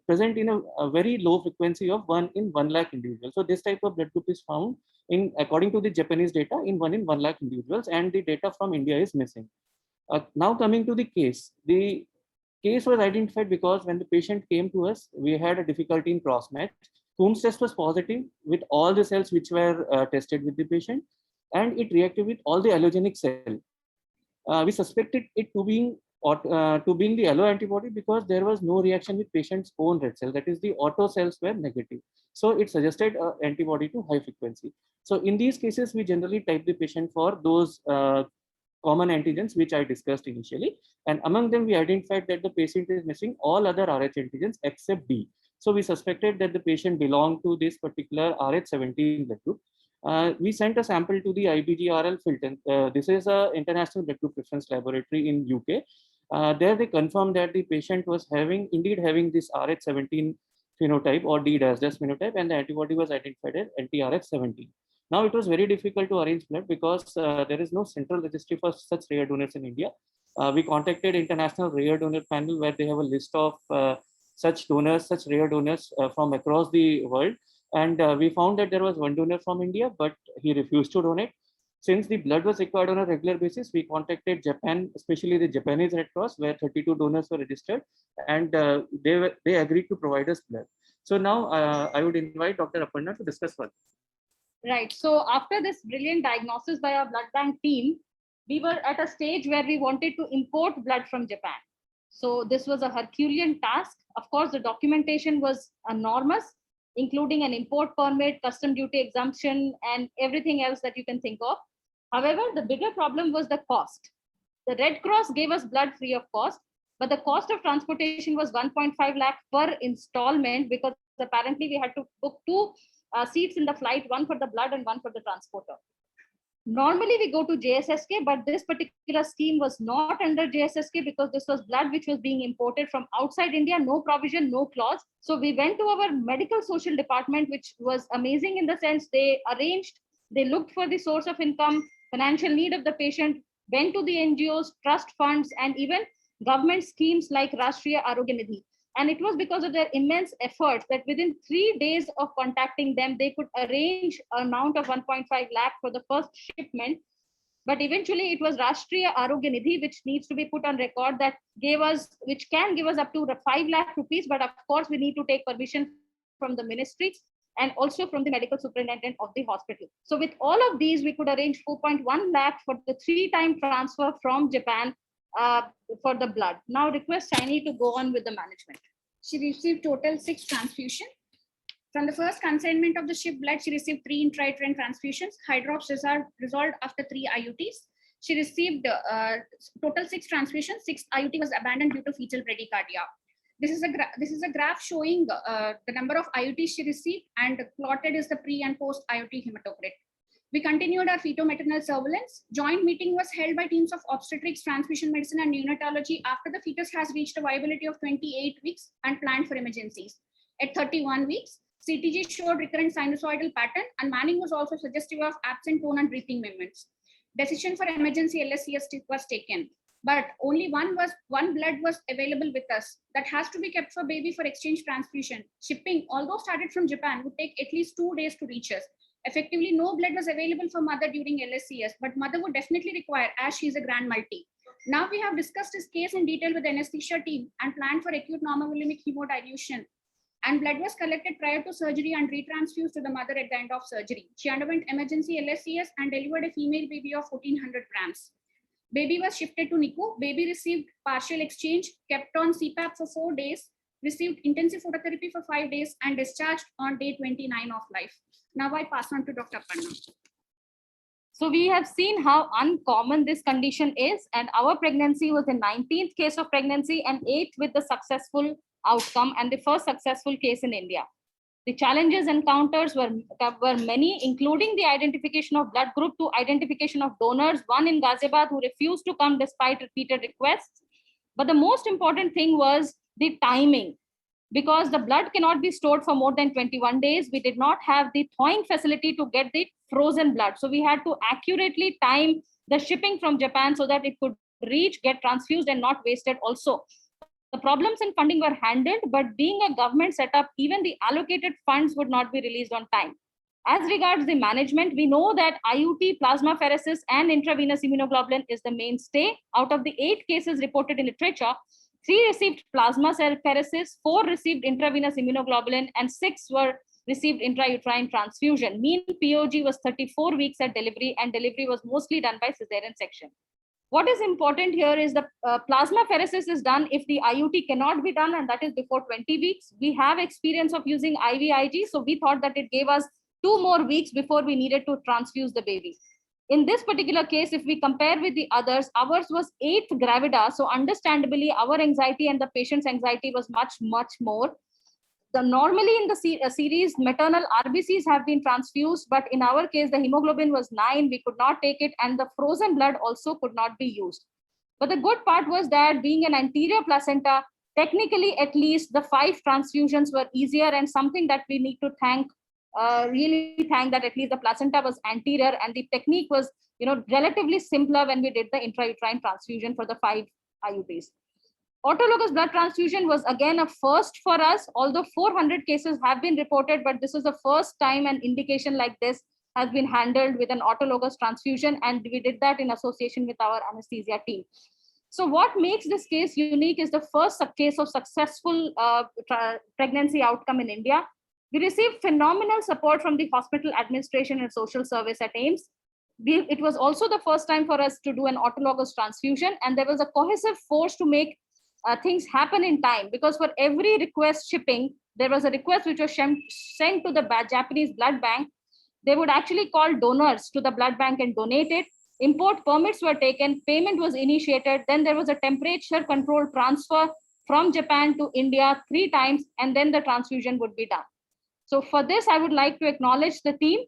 present in a very low frequency of 1 in 1 lakh individuals. So this type of blood group is found in, according to the Japanese data, in 1 in 1 lakh individuals, and the data from India is missing. Now coming to the case was identified because when the patient came to us, we had a difficulty in cross match. Coombs test was positive with all the cells which were tested with the patient, and it reacted with all the allogenic cell. We suspected it to being the allo antibody because there was no reaction with patient's own red cell, that is the auto cells were negative. So it suggested antibody to high frequency. So in these cases, we generally type the patient for those common antigens which I discussed initially, and among them we identified that the patient is missing all other Rh antigens except D. So we suspected that the patient belonged to this particular Rh17 blood group. We sent a sample to the IBGRL Filton. This is an international blood group reference laboratory in UK. There they confirmed that the patient was indeed having this Rh17 phenotype or D-DAS phenotype, and the antibody was identified as anti-Rh17. Now it was very difficult to arrange blood because there is no central registry for such rare donors in India. We contacted International Rare Donor Panel, where they have a list of such rare donors from across the world. And we found that there was one donor from India, but he refused to donate. Since the blood was required on a regular basis, we contacted Japan, especially the Japanese Red Cross, where 32 donors were registered, and they agreed to provide us blood. So now I would invite Dr. Aparna to discuss further. Right. So after this brilliant diagnosis by our blood bank team, we were at a stage where we wanted to import blood from Japan. So this was a Herculean task. Of course, the documentation was enormous, including an import permit, custom duty exemption, and everything else that you can think of. However, the bigger problem was the cost. The Red Cross gave us blood free of cost, but the cost of transportation was 1.5 lakh per installment, because apparently we had to book two seats in the flight, one for the blood and one for the transporter. Normally we go to JSSK, but this particular scheme was not under JSSK because this was blood which was being imported from outside India, no provision, no clause. So we went to our medical social department, which was amazing in the sense they looked for the source of income, financial need of the patient, went to the NGOs, trust funds, and even government schemes like Rashtriya Arogya Nidhi. And it was because of their immense efforts that within 3 days of contacting them, they could arrange an amount of 1.5 lakh for the first shipment. But eventually it was Rashtriya Arogya Nidhi, which needs to be put on record, which can give us up to 5 lakh rupees. But of course, we need to take permission from the ministry and also from the medical superintendent of the hospital. So with all of these, we could arrange 4.1 lakh for the 3-time transfer from Japan for the blood. Now request Shiny to go on with the management. She received total 6 transfusions. From the first consignment of the ship blood, she received 3 intrauterine transfusions. Hydrops resolved after 3 IUTs. She received total 6 transfusions. 6 IUT was abandoned due to fetal bradycardia. This is a graph showing the number of IUTs she received, and plotted is the pre and post IUT hematocrit. We continued our feto-maternal surveillance. Joint meeting was held by teams of obstetrics, transfusion medicine, and neonatology after the fetus has reached a viability of 28 weeks and planned for emergencies. At 31 weeks, CTG showed recurrent sinusoidal pattern, and Manning was also suggestive of absent tone and breathing movements. Decision for emergency LSCS was taken, but only one blood was available with us. That has to be kept for baby for exchange transfusion. Shipping, although started from Japan, would take at least 2 days to reach us. Effectively, no blood was available for mother during LSCS, but mother would definitely require, as she is a grand multi. Now we have discussed this case in detail with the anesthesia team and planned for acute normovolemic hemodilution. And blood was collected prior to surgery and retransfused to the mother at the end of surgery. She underwent emergency LSCS and delivered a female baby of 1400 grams. Baby was shifted to NICU. Baby received partial exchange, kept on CPAP for 4 days, received intensive phototherapy for 5 days, and discharged on day 29 of life. Now I pass on to Dr. Aparna. So we have seen how uncommon this condition is, and our pregnancy was the 19th case of pregnancy and 8th with the successful outcome and the first successful case in India. The challenges encounters were many, including the identification of blood group to identification of donors, one in Ghaziabad who refused to come despite repeated requests. But the most important thing was the timing. because the blood cannot be stored for more than 21 days. We did not have the thawing facility to get the frozen blood. So we had to accurately time the shipping from Japan so that it could reach, get transfused and not wasted also. The problems in funding were handled, but being a government setup, even the allocated funds would not be released on time. As regards the management, we know that IUT, plasmapheresis, and intravenous immunoglobulin is the mainstay. Out of the 8 cases reported in literature, 3 received plasmapheresis, 4 received intravenous immunoglobulin, and 6 were received intrauterine transfusion. Mean POG was 34 weeks at delivery, and delivery was mostly done by cesarean section. What is important here is the plasmapheresis is done if the IUT cannot be done, and that is before 20 weeks. We have experience of using IVIG, so we thought that it gave us 2 more weeks before we needed to transfuse the baby. In this particular case, if we compare with the others, ours was 8th gravida. So understandably, our anxiety and the patient's anxiety was much, much more. Normally in the series, maternal RBCs have been transfused, but in our case, the hemoglobin was 9. We could not take it, and the frozen blood also could not be used. But the good part was that being an anterior placenta, technically at least the 5 transfusions were easier, and something that we need to really thank that at least the placenta was anterior, and the technique was relatively simpler when we did the intrauterine transfusion for the 5 IUTs. Autologous blood transfusion was again a first for us, although 400 cases have been reported, but this is the first time an indication like this has been handled with an autologous transfusion, and we did that in association with our anesthesia team. So what makes this case unique is the first case of successful pregnancy outcome in India. We received phenomenal support from the hospital administration and social service at AIIMS. It was also the first time for us to do an autologous transfusion, and there was a cohesive force to make things happen in time, because for every request shipping, there was a request which was sent to the Japanese blood bank. They would actually call donors to the blood bank and donate it. Import permits were taken, payment was initiated, then there was a temperature control transfer from Japan to India 3 times, and then the transfusion would be done. So for this, I would like to acknowledge the team.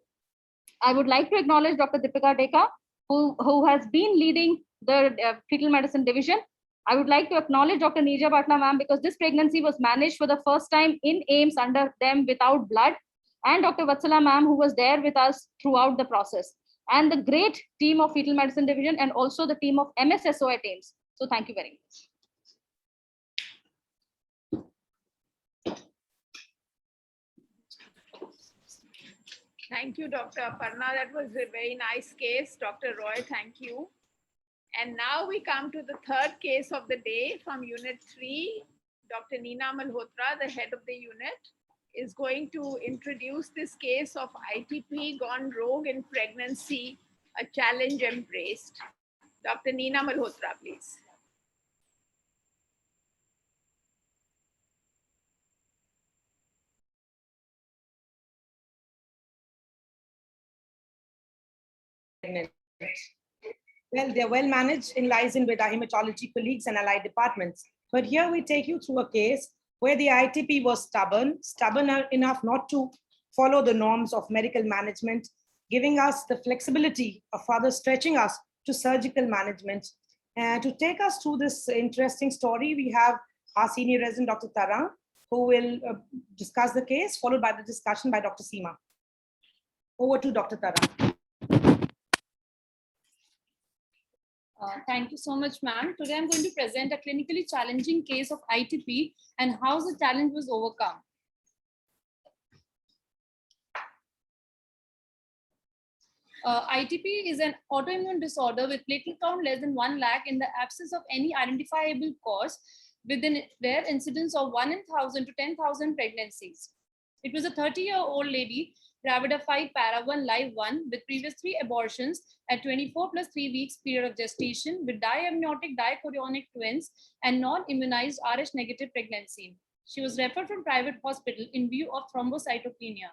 I would like to acknowledge Dr. Deepika Deka, who has been leading the fetal medicine division. I would like to acknowledge Dr. Neerja Bhatla ma'am, because this pregnancy was managed for the first time in AIIMS under them without blood, and Dr. Vatsala ma'am, who was there with us throughout the process, and the great team of fetal medicine division, and also the team of MSSO at AIIMS. So thank you very much. Thank you, Dr. Aparna. That was a very nice case. Dr. Roy, thank you. And now we come to the 3rd case of the day from Unit 3. Dr. Neena Malhotra, the head of the unit, is going to introduce this case of ITP gone rogue in pregnancy, a challenge embraced. Dr. Neena Malhotra, please. Well, they're well managed in liaison with our hematology colleagues and allied departments. But here we take you through a case where the ITP was stubborn enough not to follow the norms of medical management, giving us the flexibility of further stretching us to surgical management. And to take us through this interesting story, we have our senior resident, Dr. Tarang, who will discuss the case, followed by the discussion by Dr. Seema. Over to Dr. Tarang. Thank you so much, ma'am. Today I'm going to present a clinically challenging case of ITP and how the challenge was overcome. ITP is an autoimmune disorder with platelet count less than 1 lakh in the absence of any identifiable cause, with a rare incidence of 1 in 1,000 to 10,000 pregnancies. It was a 30-year-old lady, gravida 5 para 1 live 1 with previous 3 abortions at 24 plus 3 weeks period of gestation with diamniotic dichorionic twins and non-immunized Rh negative pregnancy. She was referred from private hospital in view of thrombocytopenia.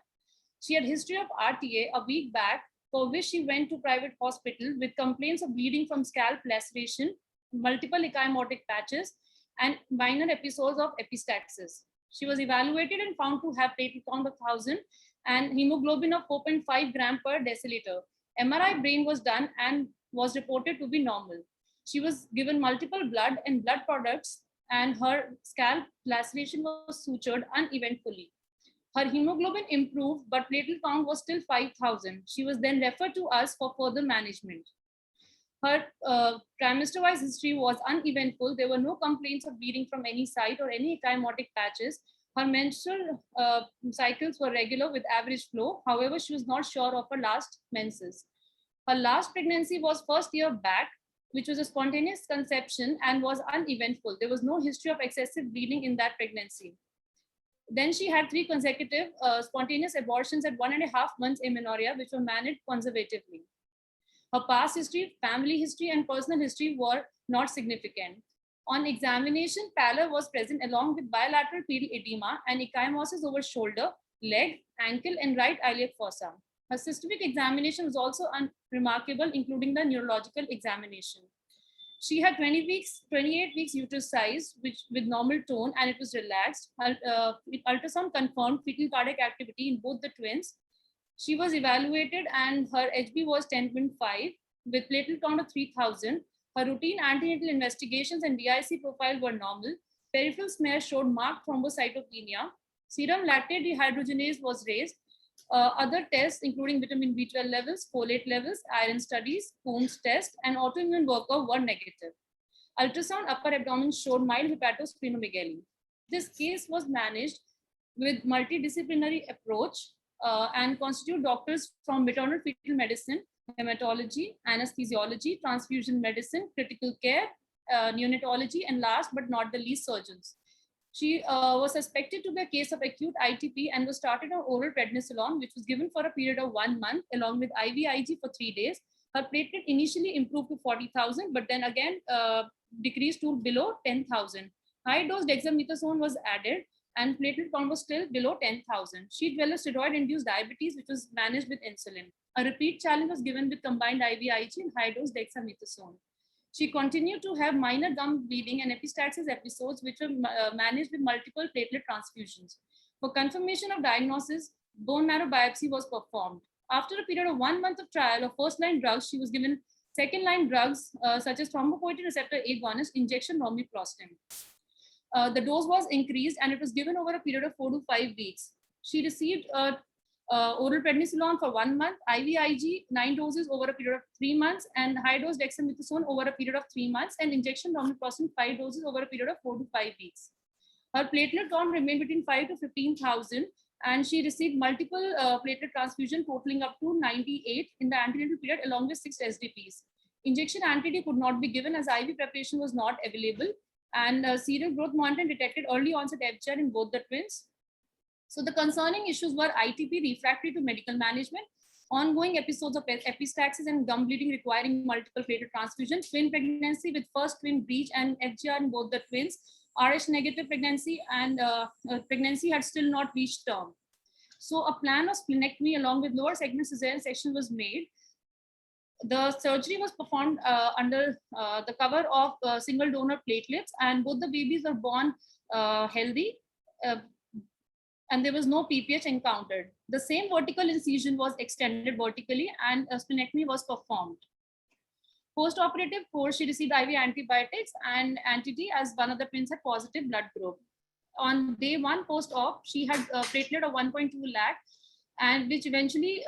She had history of RTA a week back, for which she went to private hospital with complaints of bleeding from scalp laceration, multiple ecchymotic patches, and minor episodes of epistaxis. She was evaluated and found to have platelet count of 1,000 and hemoglobin of 4.5 gram per deciliter. MRI brain was done and was reported to be normal. She was given multiple blood and blood products and her scalp laceration was sutured uneventfully. Her hemoglobin improved, but platelet count was still 5,000. She was then referred to us for further management. Her trimester-wise history was uneventful. There were no complaints of bleeding from any site or any ecchymotic patches. Her menstrual cycles were regular with average flow. However, she was not sure of her last menses. Her last pregnancy was first year back, which was a spontaneous conception and was uneventful. There was no history of excessive bleeding in that pregnancy. Then she had 3 consecutive spontaneous abortions at 1.5 months amenorrhea, which were managed conservatively. Her past history, family history, and personal history were not significant. On examination, pallor was present along with bilateral pedal edema and ecchymosis over shoulder, leg, ankle, and right iliac fossa. Her systemic examination was also unremarkable, including the neurological examination. She had 28 weeks uterus size, with normal tone, and it was relaxed. Ultrasound confirmed fetal cardiac activity in both the twins. She was evaluated and her HB was 10.5 with platelet count of 3,000. Her routine antenatal investigations and DIC profile were normal. Peripheral smear showed marked thrombocytopenia. Serum lactate dehydrogenase was raised. Other tests, including vitamin B12 levels, folate levels, iron studies, Coombs test, and autoimmune workup were negative. Ultrasound upper abdomen showed mild hepatosplenomegaly. This case was managed with multidisciplinary approach and constitute doctors from maternal fetal medicine, hematology, anesthesiology, transfusion medicine, critical care, neonatology, and last but not the least, surgeons. She was suspected to be a case of acute ITP and was started on oral prednisolone, which was given for a period of 1 month along with IVIG for 3 days. Her platelet initially improved to 40,000, but then again decreased to below 10,000. High dose dexamethasone was added and platelet count was still below 10,000. She developed steroid-induced diabetes, which was managed with insulin. A repeat challenge was given with combined IVIG and high dose dexamethasone. She continued to have minor gum bleeding and epistaxis episodes, which were managed with multiple platelet transfusions. For confirmation of diagnosis, bone marrow biopsy was performed. After a period of 1 month of trial of first-line drugs, she was given second-line drugs such as thrombopoietin receptor agonist injection romiplostim. The dose was increased and it was given over a period of 4 to 5 weeks. She received oral prednisolone for 1 month, IVIG 9 doses over a period of 3 months, and high dose dexamethasone over a period of 3 months, and injection romiplostim 5 doses over a period of 4 to 5 weeks. Her platelet count remained between 5 to 15,000, and she received multiple platelet transfusion totaling up to 98 in the antenatal period along with 6 SDPs. Injection anti-D could not be given as IV preparation was not available, and serial growth monitoring detected early onset FGR in both the twins. So the concerning issues were ITP refractory to medical management, ongoing episodes of epistaxis and gum bleeding requiring multiple platelet transfusion, twin pregnancy with first twin breach and FGR in both the twins, RH negative pregnancy, and pregnancy had still not reached term. So a plan of splenectomy along with lower segment cesarean section was made. The surgery was performed under the cover of single donor platelets, and both the babies were born healthy. And there was no PPH encountered. The same vertical incision was extended vertically and a splenectomy was performed. Post-operative course, she received IV antibiotics and anti-D as one of the twins had positive blood group. On day 1 post-op, she had a platelet of 1.2 lakh, and which eventually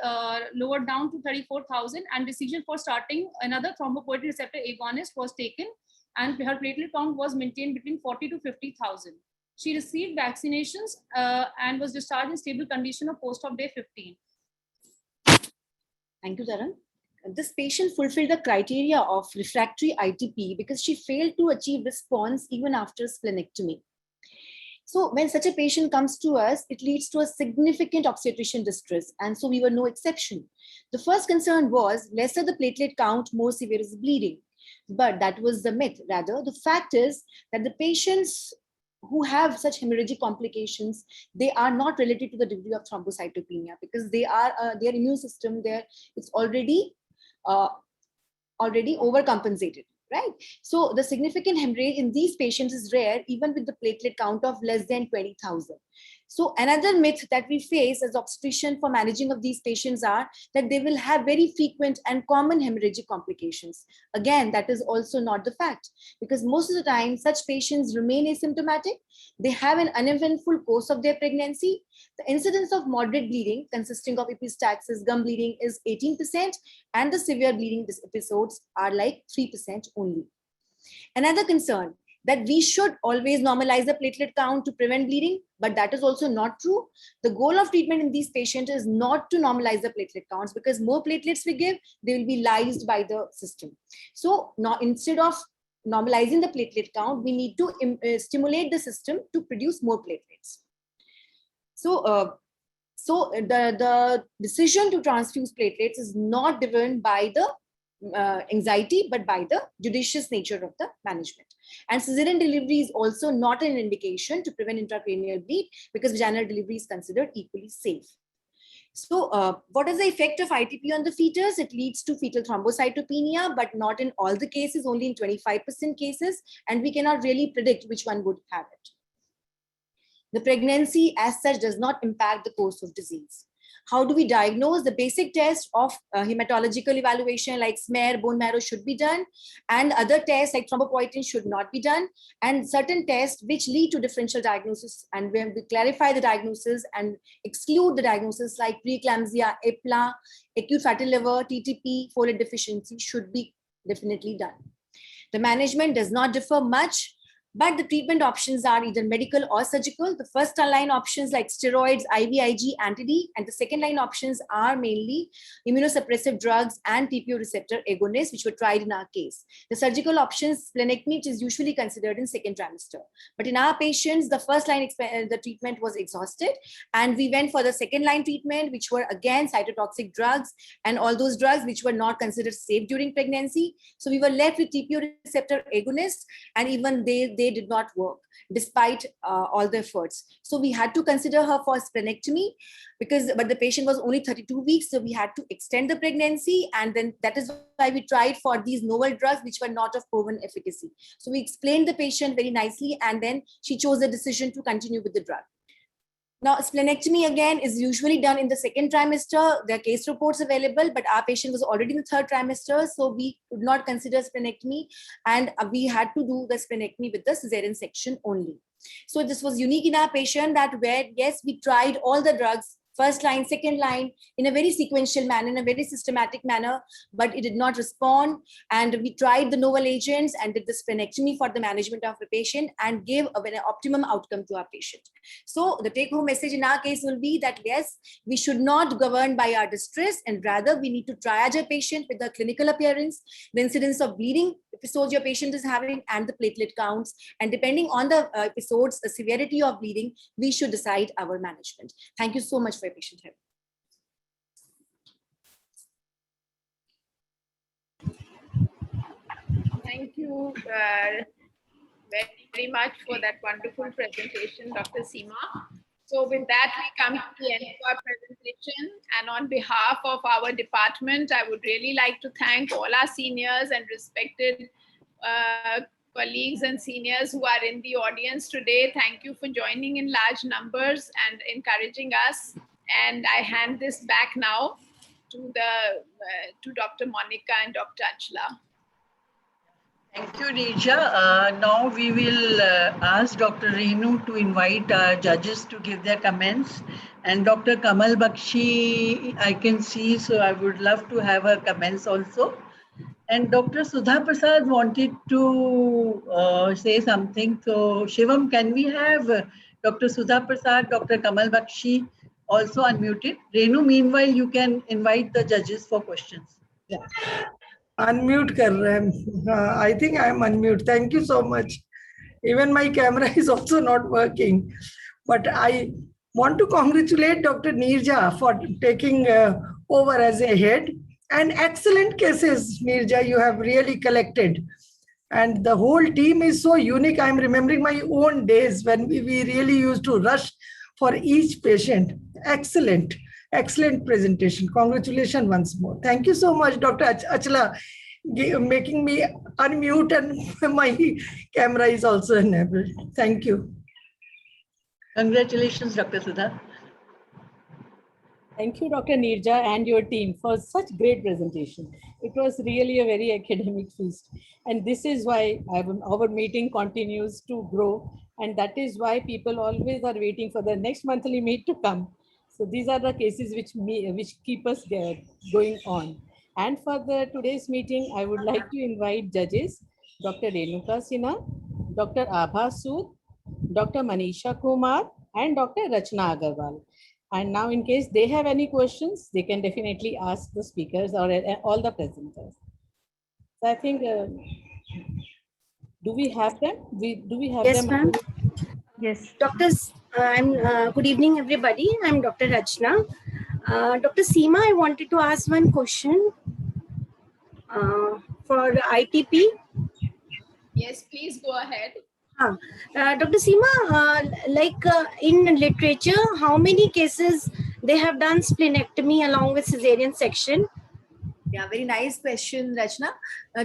lowered down to 34,000, and decision for starting another thrombopoietin receptor agonist was taken, and her platelet count was maintained between 40 to 50,000. She received vaccinations and was discharged in stable condition of post-op day 15. Thank you, Taran. This patient fulfilled the criteria of refractory ITP because she failed to achieve response even after splenectomy. So when such a patient comes to us, it leads to a significant obstetrician distress, and so we were no exception. The first concern was lesser the platelet count, more severe is the bleeding. But that was the myth. Rather, the fact is that the patients who have such hemorrhagic complications, they are not related to the degree of thrombocytopenia because they are their immune system there, it's already overcompensated, right? So the significant hemorrhage in these patients is rare, even with the platelet count of less than 20,000. So another myth that we face as obstetrician for managing of these patients are that they will have very frequent and common hemorrhagic complications. Again, that is also not the fact, because most of the time such patients remain asymptomatic. They have an uneventful course of their pregnancy. The incidence of moderate bleeding consisting of epistaxis, gum bleeding is 18%, and the severe bleeding episodes are like 3% only. Another concern that we should always normalize the platelet count to prevent bleeding, but that is also not true. The goal of treatment in these patients is not to normalize the platelet counts, because more platelets we give, they will be lysed by the system. So now, instead of normalizing the platelet count, we need to stimulate the system to produce more platelets. So the decision to transfuse platelets is not driven by the anxiety, but by the judicious nature of the management. And cesarean delivery is also not an indication to prevent intracranial bleed, because vaginal delivery is considered equally safe. So what is the effect of ITP on the fetus? It leads to fetal thrombocytopenia, but not in all the cases, only in 25% cases, and we cannot really predict which one would have it. The pregnancy as such does not impact the course of disease. How do we diagnose? The basic test of hematological evaluation like smear, bone marrow should be done, and other tests like thrombopoietin should not be done, and certain tests which lead to differential diagnosis, and when we clarify the diagnosis and exclude the diagnosis like preeclampsia, EPLA, acute fatty liver, TTP, folate deficiency should be definitely done. The management does not differ much, but the treatment options are either medical or surgical. The first line options like steroids, IVIG, anti-D, and the second line options are mainly immunosuppressive drugs and TPO receptor agonists, which were tried in our case. The surgical options, splenectomy, which is usually considered in second trimester. But in our patients, the first line, the treatment was exhausted, and we went for the second line treatment, which were again cytotoxic drugs and all those drugs which were not considered safe during pregnancy. So we were left with TPO receptor agonists, and even they did not work despite all the efforts. So we had to consider her for splenectomy, but the patient was only 32 weeks, so we had to extend the pregnancy, and then that is why we tried for these novel drugs which were not of proven efficacy. So we explained the patient very nicely, and then she chose the decision to continue with the drug. Now, splenectomy again is usually done in the second trimester. There are case reports available, but our patient was already in the third trimester, so we could not consider splenectomy, and we had to do the splenectomy with the cesarean section only. So this was unique in our patient, that where, yes, we tried all the drugs, first line, second line, in a very sequential manner, in a very systematic manner, but it did not respond. And we tried the novel agents and did the splenectomy for the management of the patient and gave an optimum outcome to our patient. So the take home message in our case will be that, yes, we should not govern by our distress, and rather we need to triage a patient with the clinical appearance, the incidence of bleeding episodes your patient is having, and the platelet counts. And depending on the episodes, the severity of bleeding, we should decide our management. Thank you so much for your patient help. Thank you very much for that wonderful presentation, Dr. Seema. So with that, we come to the end of our presentation. And on behalf of our department, I would really like to thank all our seniors and respected colleagues and seniors who are in the audience today. Thank you for joining in large numbers and encouraging us. And I hand this back now to Dr. Monica and Dr. Achla. Thank you, Neerja. Now we will ask Dr. Renu to invite our judges to give their comments. And Dr. Kamal Bakshi, I can see, so I would love to have her comments also. And Dr. Sudha Prasad wanted to say something. So Shivam, can we have Dr. Sudha Prasad, Dr. Kamal Bakshi also unmuted? Renu, meanwhile, you can invite the judges for questions. Yeah. Unmute kar rahe. I think I am unmute. Thank you so much. Even my camera is also not working. But I want to congratulate Dr. Neerja for taking over as a head. And excellent cases, Neerja, you have really collected. And the whole team is so unique. I'm remembering my own days when we really used to rush for each patient. Excellent. Excellent presentation. Congratulations once more. Thank you so much, Dr. Achla, making me unmute, and my camera is also enabled. Thank you. Congratulations, Dr. Sudha. Thank you, Dr. Nirja and your team for such great presentation. It was really a very academic feast. And this is why our meeting continues to grow. And that is why people always are waiting for the next monthly meet to come. So these are the cases which keep us going on. And for today's meeting, I would like to invite judges, Dr. Renuka Sinha, Dr. Abha Sood, Dr. Manisha Kumar, and Dr. Rachna Agarwal. And now in case they have any questions, they can definitely ask the speakers or all the presenters. So I think, do we have them? Do we have Yes, them? ma'am. Yes. Doctors, good evening, everybody. I'm Dr. Rachna. Dr. Seema, I wanted to ask one question for ITP. Yes, please go ahead. Dr. Seema, in literature, how many cases they have done splenectomy along with cesarean section? Yeah, very nice question, Rachna.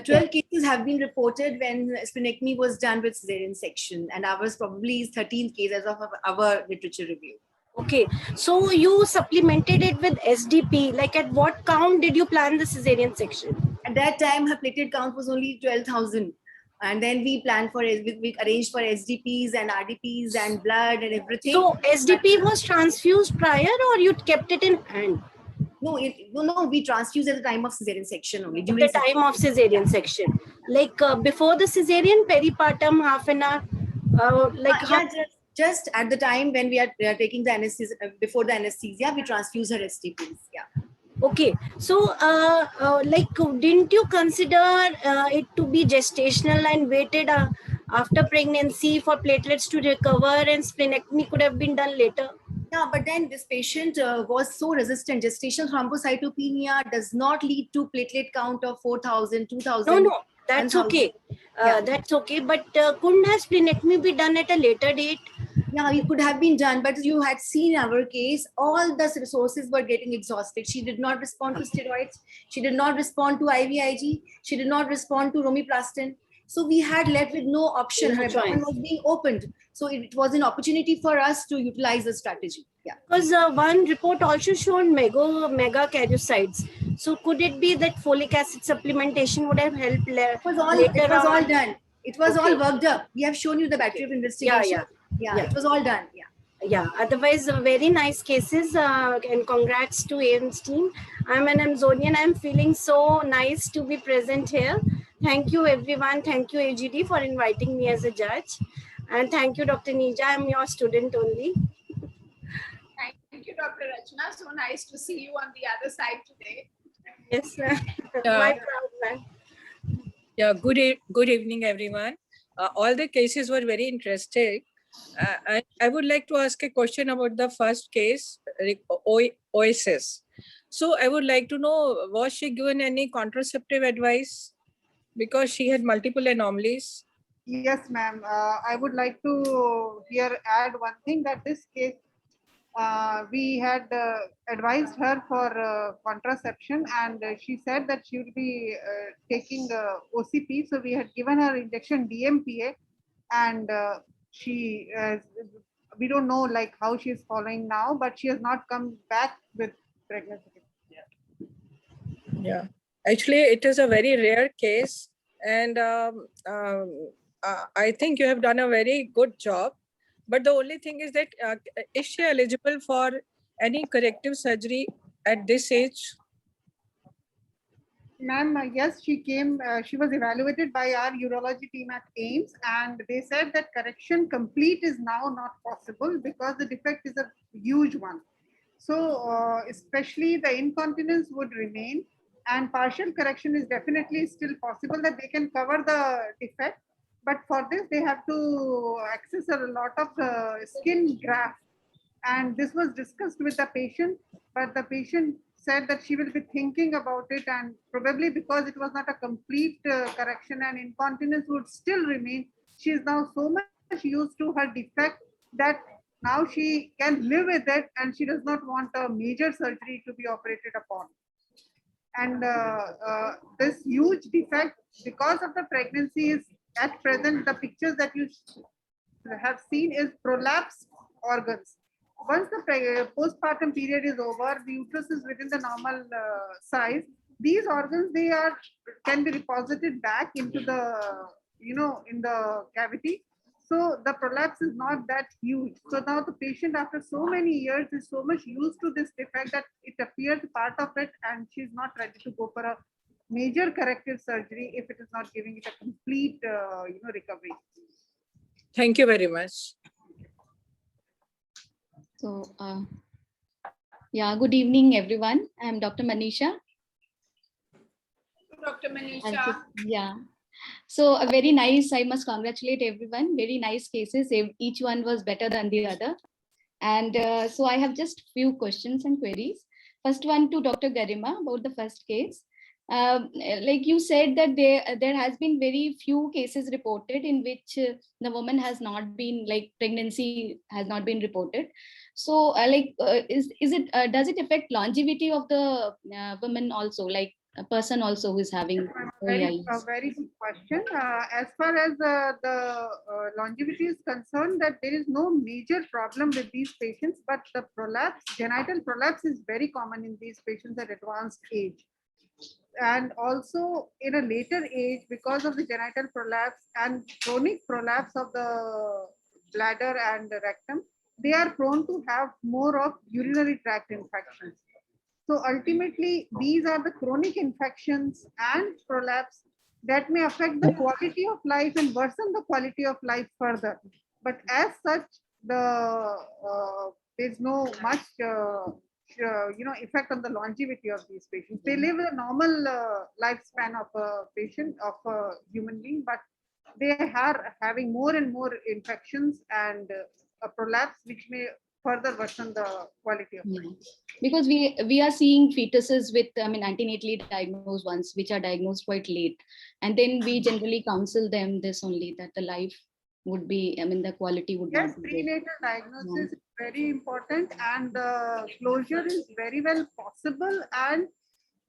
12 cases have been reported when splenectomy was done with cesarean section, and ours probably is 13th case as of our literature review. Okay, so you supplemented it with SDP. Like, at what count did you plan the cesarean section? At that time, her platelet count was only 12,000. And then we planned for, we arranged for SDPs and RDPs and blood and everything. So SDP was transfused prior, or you kept it in hand? No, we transfused at the time of cesarean section only. At the time of cesarean section. Like before the cesarean, peripartum, half an hour? Just at the time when we are taking the anesthesia, before the anesthesia, we transfuse her SDPs. Yeah. Okay, so didn't you consider it to be gestational and waited after pregnancy for platelets to recover, and splenectomy could have been done later? Yeah, but then this patient was so resistant. Gestational thrombocytopenia does not lead to platelet count of 4,000, 2,000. No, that's okay. That's okay, but couldn't have splenectomy be done at a later date? Yeah, it could have been done, but you had seen our case, all the resources were getting exhausted. She did not respond to steroids. She did not respond to IVIG. She did not respond to romiplastin. So we had left with no option. Her abdomen was being opened. So it was an opportunity for us to utilize the strategy. Yeah. Because one report also showed megakaryocytes. So could it be that folic acid supplementation would have helped it was all done. It was all worked up. We have shown you the battery of investigation. Yeah, it was all done. Yeah, otherwise very nice cases, and congrats to AIIMS team. I'm an Amazonian. I'm feeling so nice to be present here. Thank you everyone. Thank you AGD for inviting me as a judge, and thank you Dr. Nija. I'm your student only. Thank you, Dr. Rachna. So nice to see you on the other side today. Yes, my proud man. Yeah, good evening, everyone. All the cases were very interesting. I would like to ask a question about the first case, OSS. So I would like to know, was she given any contraceptive advice? Because she had multiple anomalies. Yes, ma'am. I would like to here add one thing, that this case, we had advised her for contraception, and she said that she would be taking OCP. So we had given her injection DMPA, and we don't know like how she is following now, but she has not come back with pregnancy. Yeah, actually it is a very rare case, and I think you have done a very good job. But the only thing is that is she eligible for any corrective surgery at this age? Ma'am, yes, she came, she was evaluated by our urology team at AIIMS, and they said that correction complete is now not possible because the defect is a huge one. So especially the incontinence would remain, and partial correction is definitely still possible, that they can cover the defect. But for this, they have to access a lot of skin graft. And this was discussed with the patient, but the patient said that she will be thinking about it, and probably because it was not a complete correction and incontinence would still remain, she is now so much used to her defect that now she can live with it, and she does not want a major surgery to be operated upon. And this huge defect, because of the pregnancy, is at present, the pictures that you have seen is prolapse organs. Once the postpartum period is over, the uterus is within the normal size. These organs, can be reposited back into the, in the cavity. So the prolapse is not that huge. So now the patient, after so many years, is so much used to this defect that it appears part of it, and she's not ready to go for a major corrective surgery if it is not giving it a complete, recovery. Thank you very much. So, yeah, good evening, everyone. I'm Dr. Manisha. Dr. Manisha. Yeah. So a very nice, I must congratulate everyone. Very nice cases. Each one was better than the other. And so I have just few questions and queries. First one to Dr. Garima about the first case. Like you said that there has been very few cases reported in which the woman has not been, like, pregnancy has not been reported. So does it affect longevity of the woman also, like a person also who is having a very good question. As far as the longevity is concerned, that there is no major problem with these patients, but the prolapse, genital prolapse, is very common in these patients at advanced age. And also in a later age, because of the genital prolapse and chronic prolapse of the bladder and the rectum, they are prone to have more of urinary tract infections. So ultimately, these are the chronic infections and prolapse that may affect the quality of life and worsen the quality of life further. But as such, there's no much effect on the longevity of these patients. They live a normal lifespan of a patient, of a human being, but they are having more and more infections and a prolapse, which may further worsen the quality of life. Because we are seeing fetuses with, antenatally diagnosed ones, which are diagnosed quite late. And then we generally counsel them this only, that the life would be, the quality would yes, not be prenatal diagnosis is very important, and the closure is very well possible, and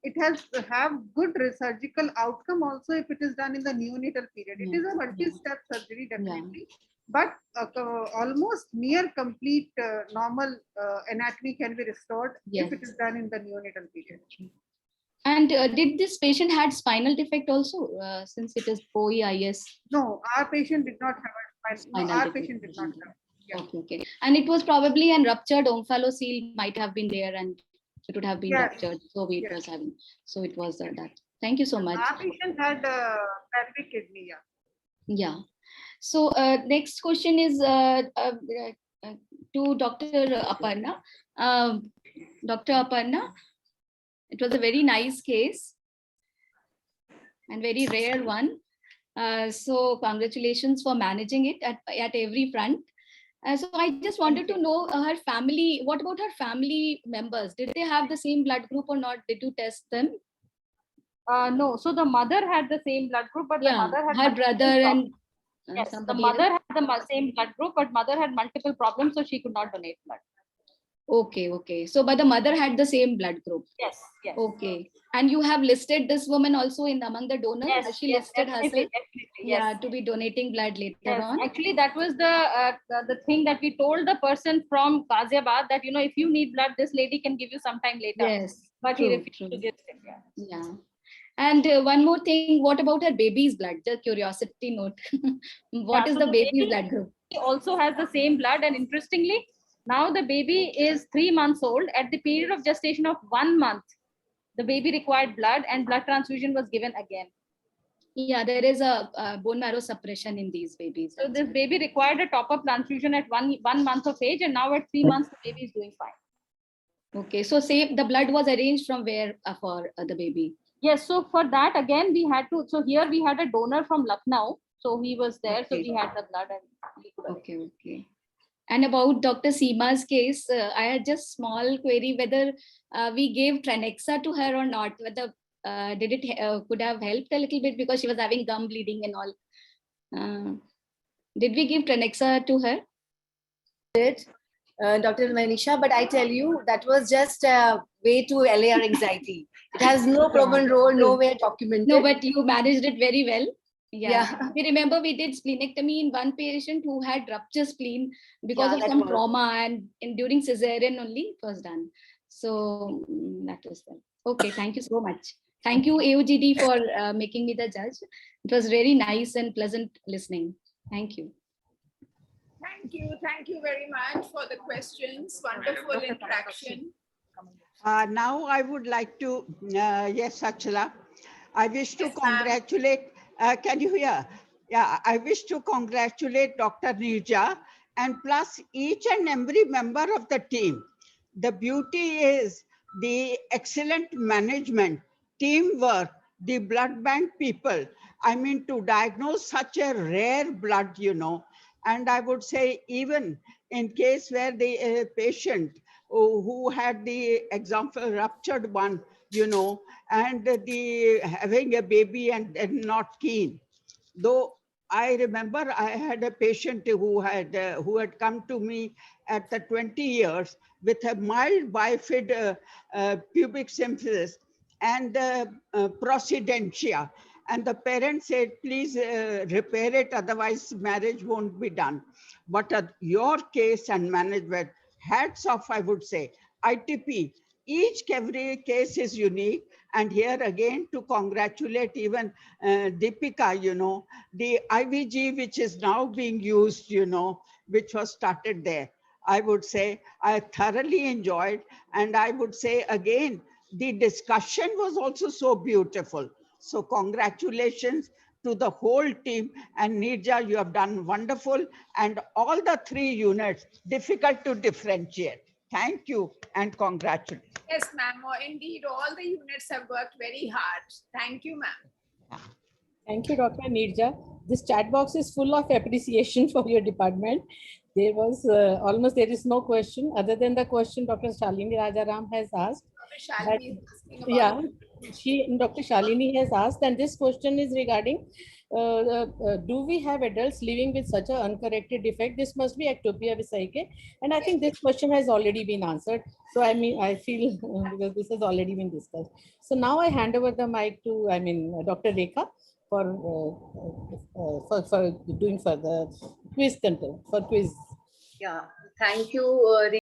it has to have good surgical outcome also if it is done in the neonatal period. It is a multi-step surgery, definitely, but almost near complete normal anatomy can be restored if it is done in the neonatal period. And did this patient had spinal defect also, since it is OEIS? No, our patient did not have a spinal. No, our patient did not have. Yeah. Okay. And it was probably an ruptured omphalocele might have been there, and it would have been ruptured. So it was having. So it was that. Thank you so much. Our patient had pelvic kidney. Yeah. So next question is to Dr. Aparna. Dr. Aparna, it was a very nice case and very rare one. So congratulations for managing it at every front. So I just wanted to know her family. What about her family members? Did they have the same blood group or not? Did you test them? No. So the mother had the same blood group, but the mother had her brother and yes, the mother had the same blood group, but mother had multiple problems, so she could not donate blood. Okay. So, but the mother had the same blood group. Yes. Okay. And you have listed this woman also in among the donors. Has she listed herself? Definitely, yeah, to be donating blood later on. Actually, that was the thing that we told the person from Ghaziabad that, if you need blood, this lady can give you sometime later. Yes. But he refused to give it. Yeah. And one more thing, what about her baby's blood? Just curiosity note. What is the baby's blood group? He also has the same blood, and interestingly, now the baby is 3 months old. At the period of gestation of 1 month, the baby required blood, and blood transfusion was given again. Yeah, there is a bone marrow suppression in these babies. So this baby required a top-up transfusion at one month of age, and now at 3 months, the baby is doing fine. Okay, so say the blood was arranged from where for the baby? Yes, so for that, again, we had to, so here we had a donor from Lucknow. So he was there, so we had the blood. And okay. And about Dr. Seema's case, I had just small query whether we gave Trenexa to her or not. Whether did it could have helped a little bit because she was having gum bleeding and all. Did we give Trenexa to her? Did, Dr. Manisha, but I tell you, that was just a way to allay our anxiety. It has no proven role, nowhere documented. No, but you managed it very well. Yeah, we remember we did splenectomy in one patient who had rupture spleen because Yeah, of that some was- trauma, and during cesarean only it was done. So that was well. Okay, thank you so much. Thank you, AOGD, for making me the judge. It was very nice and pleasant listening. Thank you. Thank you very much for the questions. Wonderful interaction. Now I would like to, yes, Achala, I wish to congratulate, can you hear? Yeah, I wish to congratulate Dr. Nirja and plus each and every member of the team. The beauty is the excellent management, teamwork, the blood bank people. I mean, to diagnose such a rare blood, you know, and I would say even in case where the patient who had the example ruptured one, you know, and the having a baby and not keen. Though I remember I had a patient who had come to me at the 20 years with a mild bifid pubic symphysis and procedentia. And the parents said, please repair it, otherwise marriage won't be done. But your case and management, hats off, I would say. ITP, every case is unique. And here again to congratulate even Deepika, you know, the IVG, which is now being used, you know, which was started there. I would say I thoroughly enjoyed. And I would say again, the discussion was also so beautiful. So congratulations to the whole team, and Nirja, you have done wonderful, and all the 3 units, difficult to differentiate. Thank you and congratulations. Yes, ma'am. Indeed, all the units have worked very hard. Thank you, ma'am. Thank you, Dr. Nirja. This chat box is full of appreciation for your department. There was almost, there is no question other than the question Dr. Shalini Rajaram has asked. That, yeah, Dr. Shalini has asked, and this question is regarding, do we have adults living with such an uncorrected defect? This must be ectopia bisaike. And I think this question has already been answered. So I mean, I feel because this has already been discussed. So now I hand over the mic to, Dr. Rekha for doing further quiz content, for quiz. Yeah, thank you,